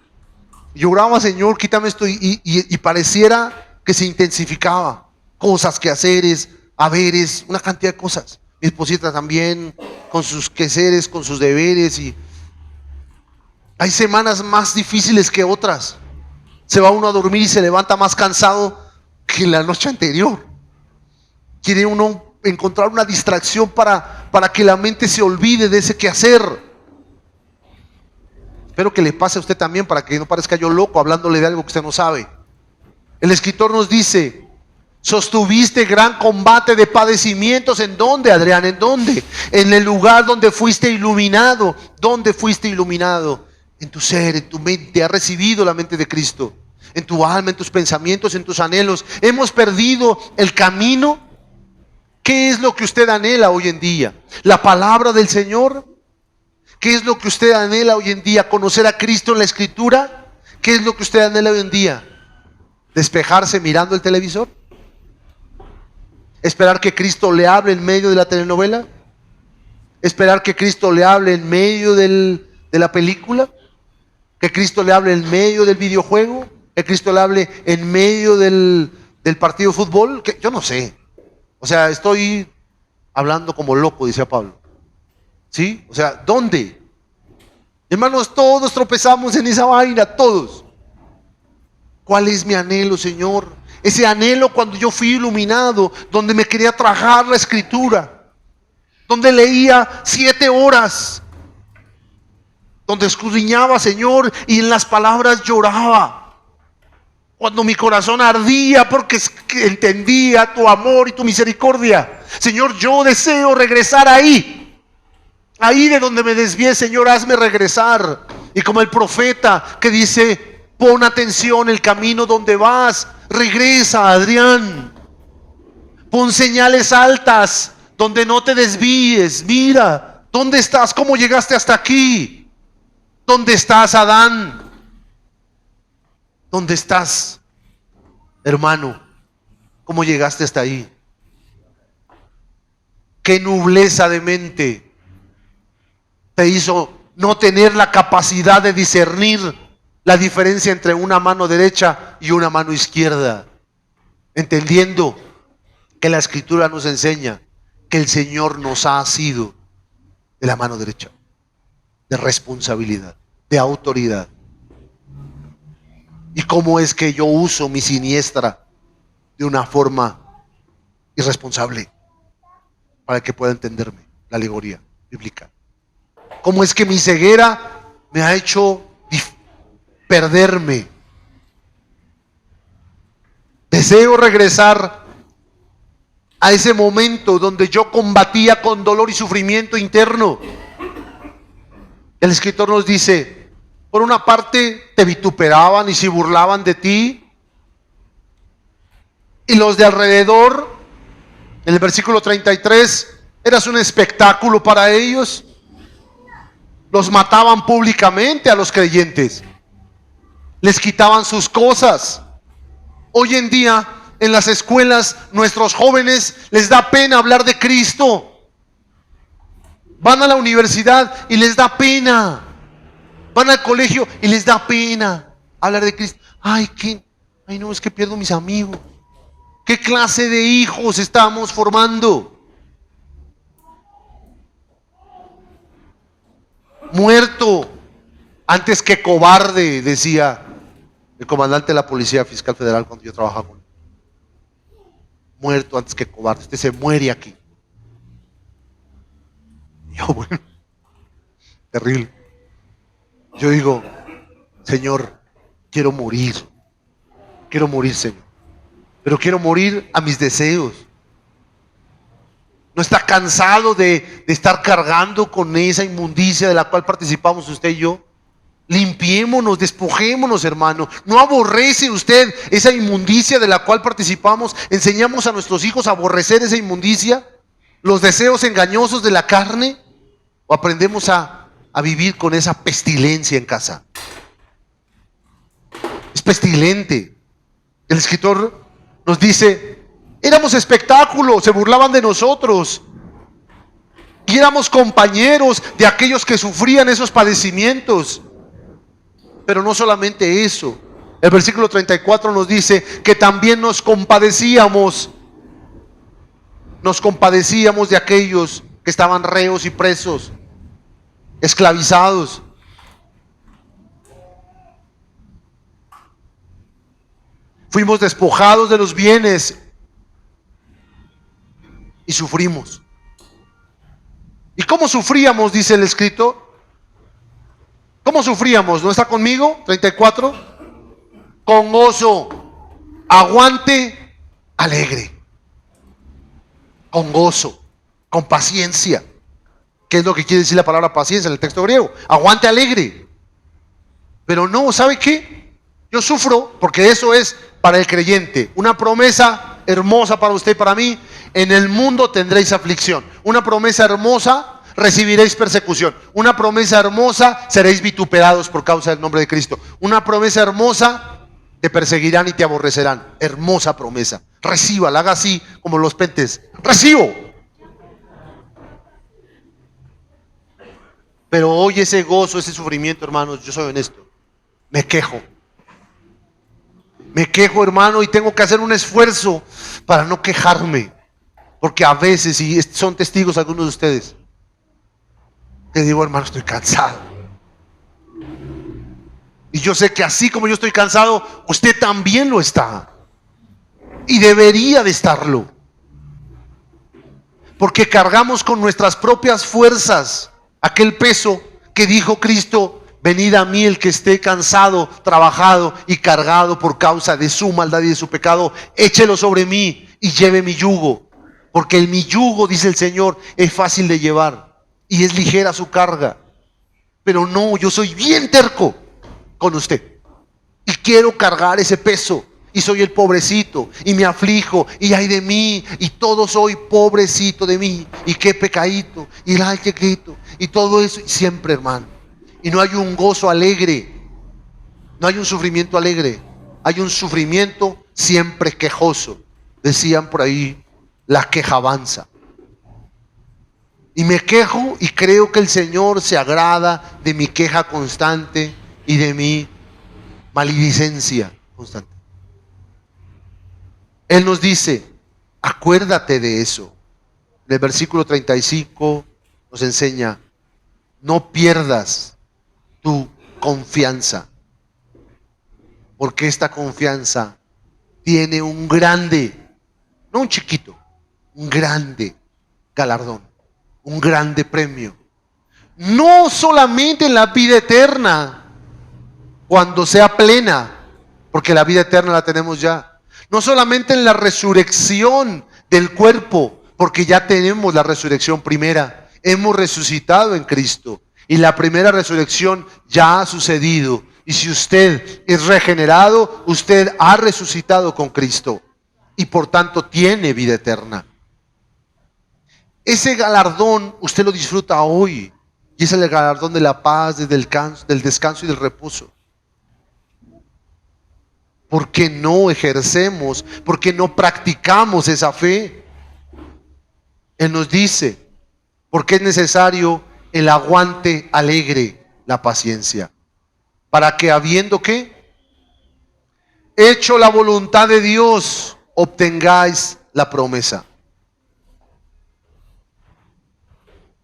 Y oraba, Señor, quítame esto, y pareciera que se intensificaba. Cosas, quehaceres, haberes, una cantidad de cosas. Mi esposita también, con sus quehaceres, con sus deberes, y hay semanas más difíciles que otras. Se va uno a dormir y se levanta más cansado que la noche anterior. Quiere uno encontrar una distracción para que la mente se olvide de ese quehacer. Espero que le pase a usted también, para que no parezca yo loco hablándole de algo que usted no sabe. El escritor nos dice: sostuviste gran combate de padecimientos. ¿En dónde, Adrián? ¿En dónde? En el lugar donde fuiste iluminado. ¿Dónde fuiste iluminado? En tu ser, en tu mente. Has recibido la mente de Cristo. En tu alma, en tus pensamientos, en tus anhelos. Hemos perdido el camino. ¿Qué es lo que usted anhela hoy en día? ¿La palabra del Señor? ¿Qué es lo que usted anhela hoy en día? ¿Conocer a Cristo en la Escritura? ¿Qué es lo que usted anhela hoy en día? ¿Despejarse mirando el televisor? ¿Esperar que Cristo le hable en medio de la telenovela? ¿Esperar que Cristo le hable en medio de la película? ¿Que Cristo le hable en medio del videojuego? ¿Que Cristo le hable en medio del partido de fútbol? Yo no sé. O sea, estoy hablando como loco, dice Pablo. ¿Sí? O sea, ¿dónde? Hermanos, todos tropezamos en esa vaina, todos. ¿Cuál es mi anhelo, Señor? Ese anhelo cuando yo fui iluminado, donde me quería tragar la Escritura, donde leía 7 horas, donde escudriñaba, Señor, y en las palabras lloraba. Cuando mi corazón ardía porque entendía tu amor y tu misericordia. Señor, yo deseo regresar ahí. Ahí de donde me desvié, Señor, hazme regresar. Y como el profeta que dice: pon atención el camino donde vas. Regresa, Adrián. Pon señales altas donde no te desvíes. Mira, ¿dónde estás? ¿Cómo llegaste hasta aquí? ¿Dónde estás, Adán? ¿Dónde estás, hermano? ¿Cómo llegaste hasta ahí? ¿Qué nubleza de mente te hizo no tener la capacidad de discernir la diferencia entre una mano derecha y una mano izquierda? Entendiendo que la Escritura nos enseña que el Señor nos ha asido de la mano derecha, de responsabilidad, de autoridad. ¿Y cómo es que yo uso mi siniestra de una forma irresponsable? Para que pueda entenderme la alegoría bíblica. ¿Cómo es que mi ceguera me ha hecho perderme? Deseo regresar a ese momento donde yo combatía con dolor y sufrimiento interno. El escritor nos dice: por una parte te vituperaban y se burlaban de ti, y los de alrededor, en el versículo 33, eras un espectáculo para ellos. Los mataban públicamente a los creyentes, les quitaban sus cosas. Hoy en día en las escuelas, nuestros jóvenes les da pena hablar de Cristo. Van a la universidad y les da pena. Van al colegio y les da pena hablar de Cristo. Ay, no, es que pierdo mis amigos. ¿Qué clase de hijos estamos formando? Muerto antes que cobarde, decía el comandante de la Policía Fiscal Federal cuando yo trabajaba con él. Muerto antes que cobarde. Usted se muere aquí. Y yo, bueno, terrible. Yo digo: Señor, quiero morir. Quiero morir, Señor. Pero quiero morir a mis deseos. ¿No está cansado de estar cargando con esa inmundicia de la cual participamos usted y yo? Limpiémonos, despojémonos, hermano. ¿No aborrece usted esa inmundicia de la cual participamos? ¿Enseñamos a nuestros hijos a aborrecer esa inmundicia? ¿Los deseos engañosos de la carne? ¿O aprendemos a vivir con esa pestilencia en casa? Es pestilente. El escritor nos dice: éramos espectáculos, se burlaban de nosotros. y éramos compañeros de aquellos que sufrían esos padecimientos. Pero no solamente eso, el versículo 34 nos dice que también nos compadecíamos de aquellos que estaban reos y presos, esclavizados. Fuimos despojados de los bienes y sufrimos. ¿Y cómo sufríamos? Dice el escrito. ¿Cómo sufríamos? ¿No está conmigo? 34. Con gozo, aguante, alegre. Con gozo, con paciencia. ¿Qué es lo que quiere decir la palabra paciencia en el texto griego? Aguante, alegre. Pero no, ¿sabe qué? Yo sufro porque eso es para el creyente. Una promesa hermosa para usted y para mí. En el mundo tendréis aflicción. Una promesa hermosa, recibiréis persecución. Una promesa hermosa, seréis vituperados por causa del nombre de Cristo. Una promesa hermosa, te perseguirán y te aborrecerán. Hermosa promesa. Recíbala, haga así como los pentes. Recibo. Pero hoy ese gozo, ese sufrimiento, hermanos, yo soy honesto, me quejo. Me quejo, hermano, y tengo que hacer un esfuerzo para no quejarme. Porque a veces, y son testigos algunos de ustedes, que digo, hermano, estoy cansado. Y yo sé que así como yo estoy cansado, usted también lo está. Y debería de estarlo. Porque cargamos con nuestras propias fuerzas aquel peso que dijo Cristo: venid a mí el que esté cansado, trabajado y cargado por causa de su maldad y de su pecado, échelo sobre mí y lleve mi yugo. Porque mi yugo, dice el Señor, es fácil de llevar y es ligera su carga. Pero no, yo soy bien terco con usted y quiero cargar ese peso. Y soy el pobrecito y me aflijo y ay de mí y todo soy pobrecito de mí y qué pecadito y ay qué grito y todo eso siempre, hermano. Y no hay un gozo alegre, no hay un sufrimiento alegre, hay un sufrimiento siempre quejoso. Decían por ahí, la queja avanza. Y me quejo y creo que el Señor se agrada de mi queja constante y de mi maledicencia constante. Él nos dice, acuérdate de eso. En el versículo 35 nos enseña, no pierdas tu confianza, porque esta confianza tiene un grande, no un chiquito, un grande galardón, un grande premio. No solamente en la vida eterna, cuando sea plena, porque la vida eterna la tenemos ya. No solamente en la resurrección del cuerpo, porque ya tenemos la resurrección primera. Hemos resucitado en Cristo y la primera resurrección ya ha sucedido. Y si usted es regenerado, usted ha resucitado con Cristo y por tanto tiene vida eterna. Ese galardón usted lo disfruta hoy y es el galardón de la paz, del descanso y del reposo. ¿Por qué no ejercemos? ¿Por qué no practicamos esa fe? Él nos dice, porque es necesario el aguante alegre, la paciencia, para que habiendo ¿qué? Hecho la voluntad de Dios, obtengáis la promesa.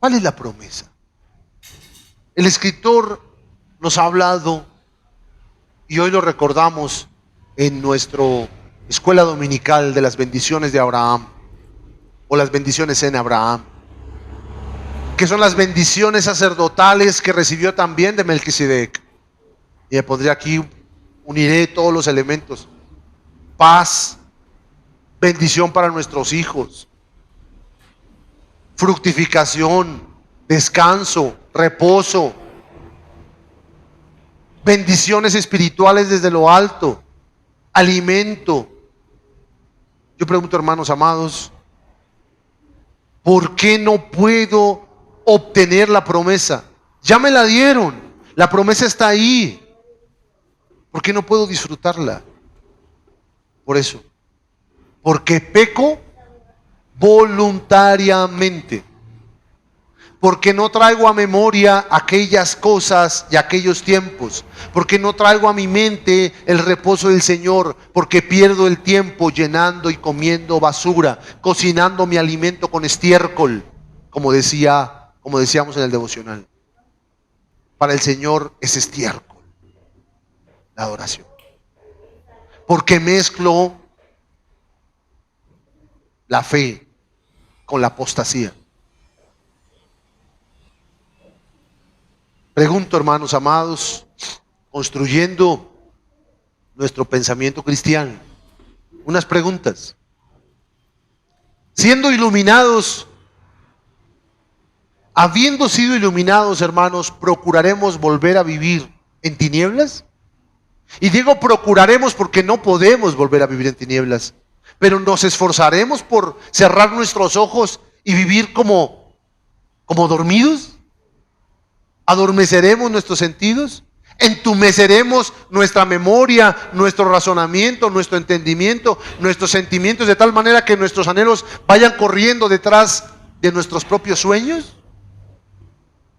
¿Cuál es la promesa? El escritor nos ha hablado y hoy lo recordamos en nuestra escuela dominical de las bendiciones de Abraham o las bendiciones en Abraham, que son las bendiciones sacerdotales que recibió también de Melquisedec. Y me pondré aquí, uniré todos los elementos: paz, bendición para nuestros hijos, fructificación, descanso, reposo, bendiciones espirituales desde lo alto, alimento. Yo pregunto, hermanos amados, ¿por qué no puedo obtener la promesa? Ya me la dieron, la promesa está ahí. ¿Por qué no puedo disfrutarla? Por eso, porque peco voluntariamente. Porque no traigo a memoria aquellas cosas y aquellos tiempos. Porque no traigo a mi mente el reposo del Señor. Porque pierdo el tiempo llenando y comiendo basura, cocinando mi alimento con estiércol, como decíamos en el devocional. Para el Señor es estiércol la adoración. Porque mezclo la fe con la apostasía. Pregunto, hermanos amados, construyendo nuestro pensamiento cristiano, unas preguntas. Siendo iluminados, habiendo sido iluminados, hermanos, ¿procuraremos volver a vivir en tinieblas? Y digo procuraremos porque no podemos volver a vivir en tinieblas, pero nos esforzaremos por cerrar nuestros ojos y vivir como dormidos. ¿Adormeceremos nuestros sentidos? ¿Entumeceremos nuestra memoria, nuestro razonamiento, nuestro entendimiento, nuestros sentimientos de tal manera que nuestros anhelos vayan corriendo detrás de nuestros propios sueños?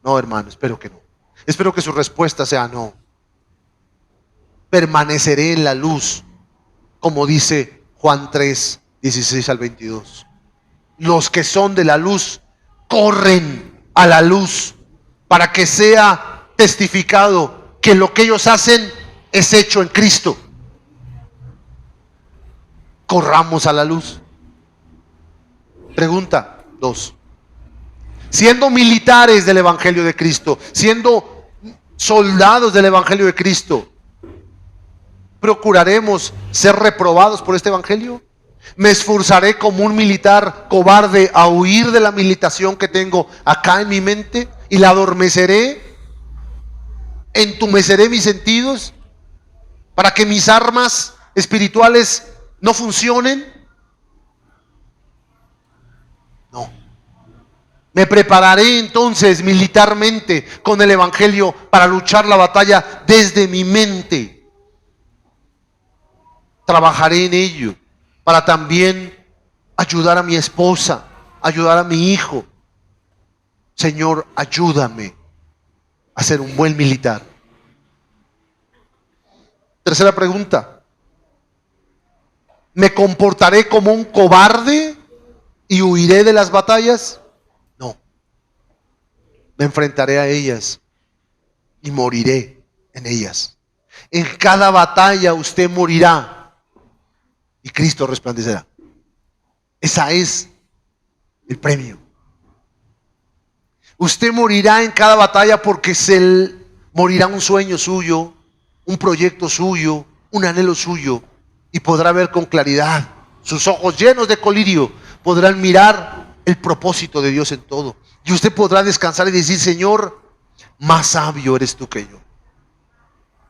No, hermano, espero que no. Espero que su respuesta sea no. Permaneceré en la luz, como dice Juan 3, 16 al 22. Los que son de la luz corren a la luz, para que sea testificado que lo que ellos hacen es hecho en Cristo. Corramos a la luz. Pregunta 2. Siendo militares del Evangelio de Cristo, siendo soldados del Evangelio de Cristo, ¿procuraremos ser reprobados por este Evangelio? ¿Me esforzaré como un militar cobarde a huir de la militación que tengo acá en mi mente y la adormeceré? ¿Entumeceré mis sentidos para que mis armas espirituales no funcionen? No. Me prepararé entonces militarmente con el Evangelio para luchar la batalla desde mi mente. Trabajaré en ello para también ayudar a mi esposa, ayudar a mi hijo. Señor, ayúdame a ser un buen militar. Tercera pregunta. ¿Me comportaré como un cobarde y huiré de las batallas? No. Me enfrentaré a ellas y moriré en ellas. En cada batalla usted morirá y Cristo resplandecerá. Esa es el premio. Usted morirá en cada batalla porque morirá un sueño suyo, un proyecto suyo, un anhelo suyo, y podrá ver con claridad. Sus ojos llenos de colirio podrán mirar el propósito de Dios en todo. Y usted podrá descansar y decir: Señor, más sabio eres tú que yo,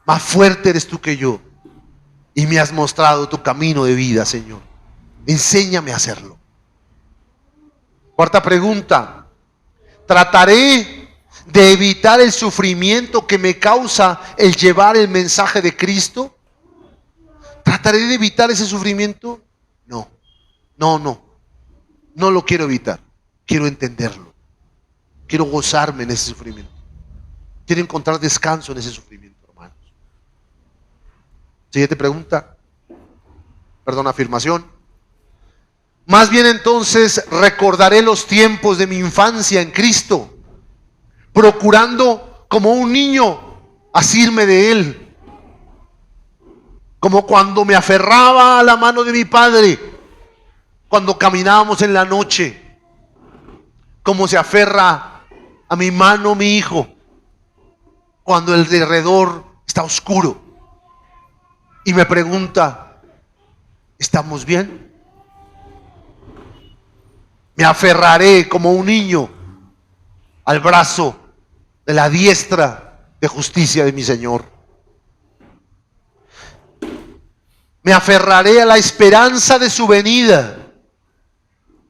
más fuerte eres tú que yo, y me has mostrado tu camino de vida, Señor. Enséñame a hacerlo. Cuarta pregunta. ¿Trataré de evitar el sufrimiento que me causa el llevar el mensaje de Cristo? ¿Trataré de evitar ese sufrimiento? No. No lo quiero evitar. Quiero entenderlo. Quiero gozarme en ese sufrimiento. Quiero encontrar descanso en ese sufrimiento, hermanos. Siguiente pregunta. Afirmación. Más bien entonces recordaré los tiempos de mi infancia en Cristo, procurando como un niño asirme de Él, como cuando me aferraba a la mano de mi padre, cuando caminábamos en la noche, como se aferra a mi mano mi hijo, cuando el alrededor está oscuro y me pregunta: ¿estamos bien? Me aferraré como un niño al brazo de la diestra de justicia de mi Señor. Me aferraré a la esperanza de su venida,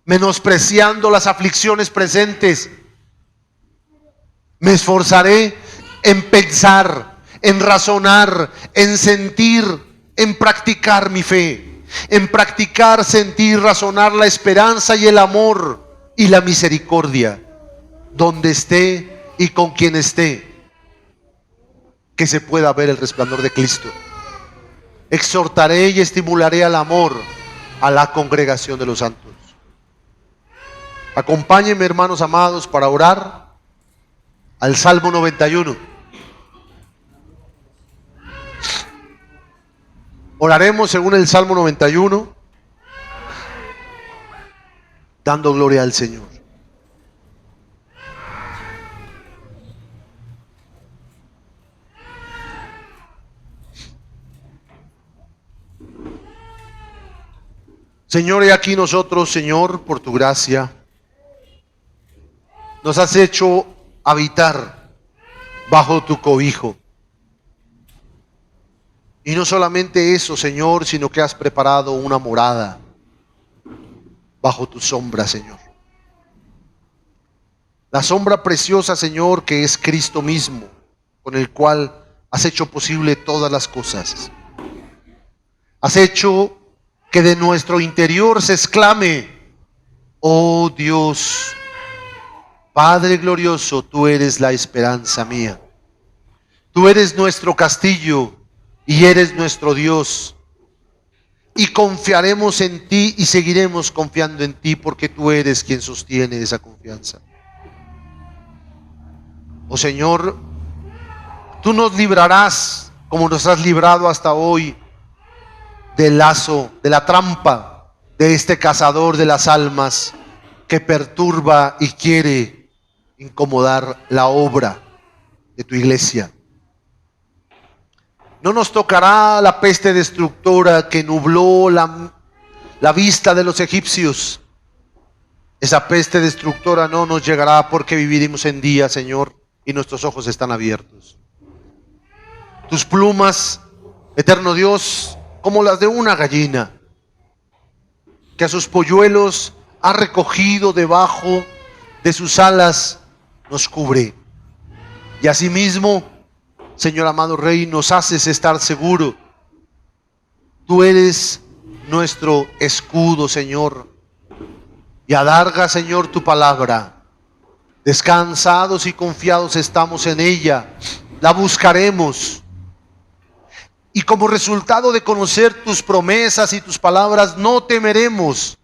menospreciando las aflicciones presentes. Me esforzaré en pensar, en razonar, en sentir, en practicar mi fe. En practicar, sentir, razonar la esperanza y el amor y la misericordia donde esté y con quien esté, que se pueda ver el resplandor de Cristo. Exhortaré y estimularé al amor a la congregación de los santos. Acompáñenme, hermanos amados, para orar al Salmo 91. Oraremos según el Salmo 91, dando gloria al Señor. Señor, y aquí nosotros, Señor, por tu gracia, nos has hecho habitar bajo tu cobijo. Y no solamente eso, Señor, sino que has preparado una morada bajo tu sombra, Señor. La sombra preciosa, Señor, que es Cristo mismo, con el cual has hecho posible todas las cosas. Has hecho que de nuestro interior se exclame: oh Dios, Padre glorioso, tú eres la esperanza mía. Tú eres nuestro castillo y eres nuestro Dios. Y confiaremos en ti y seguiremos confiando en ti, porque tú eres quien sostiene esa confianza. Oh Señor, tú nos librarás como nos has librado hasta hoy del lazo, de la trampa de este cazador de las almas que perturba y quiere incomodar la obra de tu iglesia. No nos tocará la peste destructora que nubló la vista de los egipcios. Esa peste destructora no nos llegará, porque viviremos en día, Señor, y nuestros ojos están abiertos. Tus plumas, eterno Dios, como las de una gallina, que a sus polluelos ha recogido debajo de sus alas, nos cubre. Y asimismo, Señor amado Rey, nos haces estar seguro. Tú eres nuestro escudo, Señor, y alarga, Señor, tu palabra. Descansados y confiados estamos en ella, la buscaremos. Y como resultado de conocer tus promesas y tus palabras, no temeremos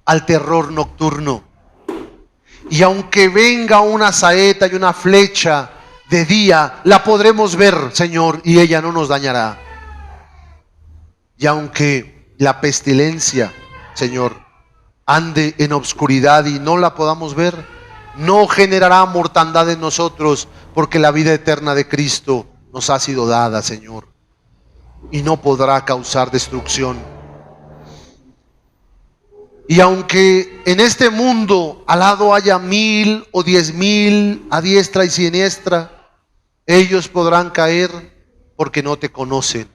al terror nocturno. Y aunque venga una saeta y una flecha de día, la podremos ver, Señor, y ella no nos dañará. Y aunque la pestilencia, Señor, ande en obscuridad y no la podamos ver, no generará mortandad en nosotros, porque la vida eterna de Cristo nos ha sido dada, Señor, y no podrá causar destrucción. Y aunque en este mundo al lado haya 1000 o 10,000 a diestra y siniestra, ellos podrán caer porque no te conocen.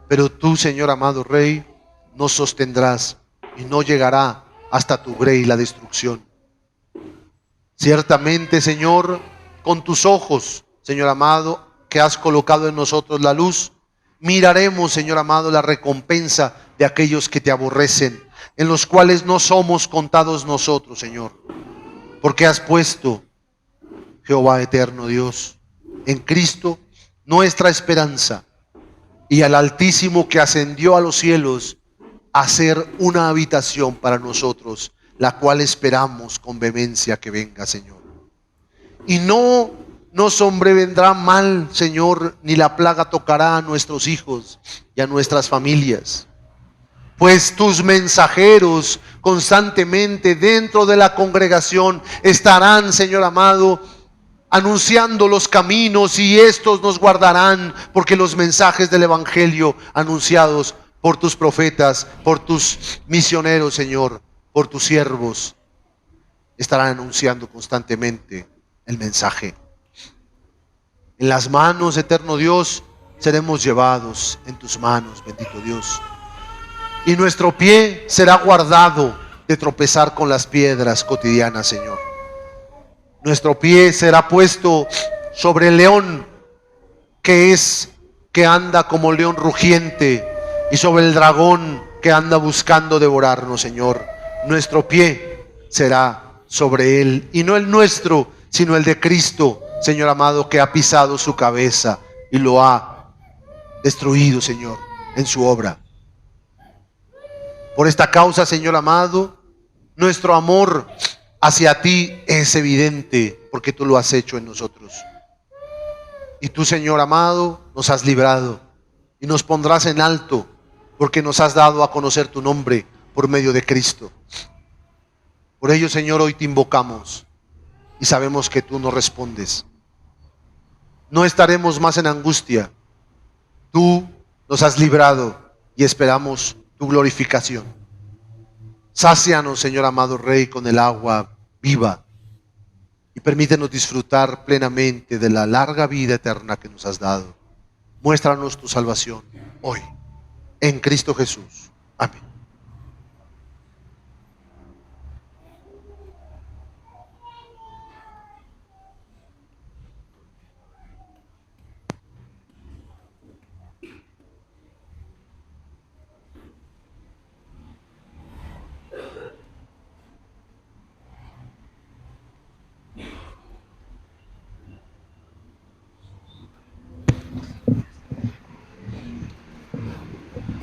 Pero tú, Señor amado Rey, nos sostendrás y no llegará hasta tu grey la destrucción. Ciertamente, Señor, con tus ojos, Señor amado, que has colocado en nosotros la luz, miraremos, Señor amado, la recompensa de aquellos que te aborrecen, en los cuales no somos contados nosotros, Señor, porque has puesto, Jehová eterno Dios, en Cristo nuestra esperanza, y al Altísimo que ascendió a los cielos a hacer una habitación para nosotros, la cual esperamos con vehemencia que venga, Señor. Y no nos sobrevendrá mal, Señor, ni la plaga tocará a nuestros hijos y a nuestras familias. Pues tus mensajeros constantemente dentro de la congregación estarán, Señor amado, anunciando los caminos, y estos nos guardarán, porque los mensajes del Evangelio anunciados por tus profetas, por tus misioneros, Señor, por tus siervos, estarán anunciando constantemente el mensaje. En las manos, eterno Dios, seremos llevados en tus manos, bendito Dios. Y nuestro pie será guardado de tropezar con las piedras cotidianas, Señor. Nuestro pie será puesto sobre el león, que anda como león rugiente, y sobre el dragón que anda buscando devorarnos, Señor. Nuestro pie será sobre él, y no el nuestro, sino el de Cristo, Señor amado, que ha pisado su cabeza y lo ha destruido, Señor, en su obra. Por esta causa, Señor amado, nuestro amor hacia ti es evidente, porque tú lo has hecho en nosotros. Y tú, Señor amado, nos has librado y nos pondrás en alto, porque nos has dado a conocer tu nombre por medio de Cristo. Por ello, Señor, hoy te invocamos y sabemos que tú nos respondes. No estaremos más en angustia. Tú nos has librado y esperamos tu glorificación. Sácianos, Señor amado Rey, con el agua viva y permítenos disfrutar plenamente de la larga vida eterna que nos has dado. Muéstranos tu salvación hoy, en Cristo Jesús. Amén.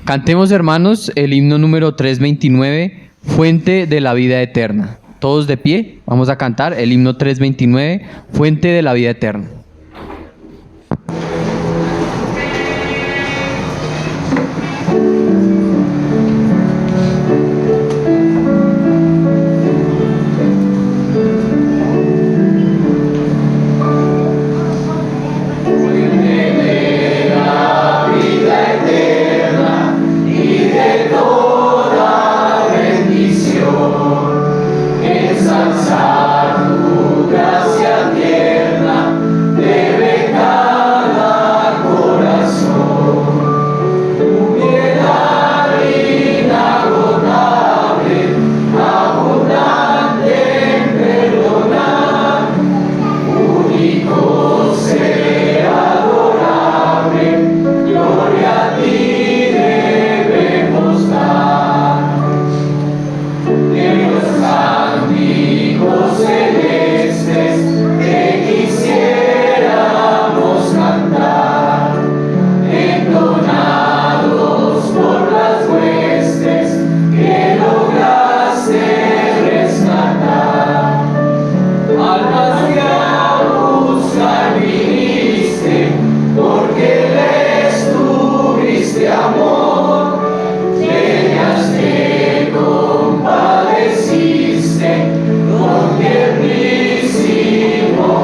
Cantemos, hermanos, el himno número 329, Fuente de la vida eterna. Todos de pie, vamos a cantar el himno 329, Fuente de la vida eterna. Ensalzar tu gracia tierna, debe cada corazón. Tu piedad inagotable, abundante en perdonar, único ser adorable, gloria a ti debemos dar. De los cánticos celestes que quisiéramos cantar, entonados por las huestes que lograste rescatar. Almas que a buscar viniste, porque les tuviste amor, ellas te compadeciste con tiernísimo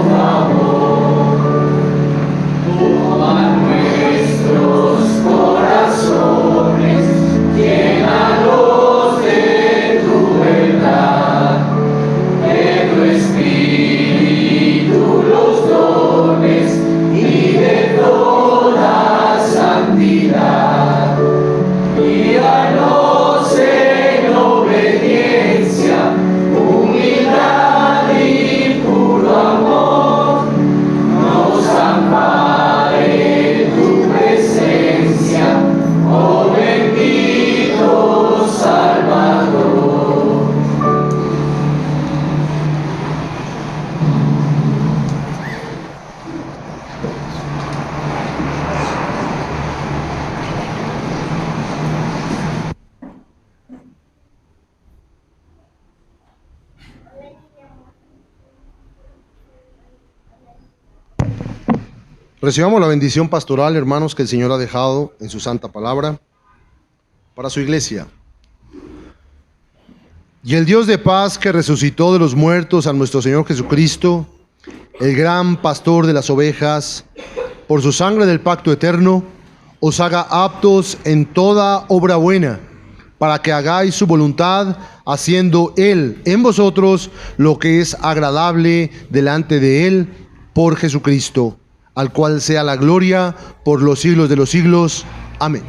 favor. Toma nuestros corazones, llénalos de tu verdad, de tu espíritu los dones y de toda santidad. Guíanos en obediencia, humildad y puro amor. Nos ampare en tu presencia, oh bendito Salvador. Recibamos la bendición pastoral, hermanos, que el Señor ha dejado en su santa palabra para su iglesia. Y el Dios de paz, que resucitó de los muertos a nuestro Señor Jesucristo, el gran pastor de las ovejas, por su sangre del pacto eterno, os haga aptos en toda obra buena, para que hagáis su voluntad, haciendo Él en vosotros lo que es agradable delante de Él, por Jesucristo, al cual sea la gloria por los siglos de los siglos. Amén.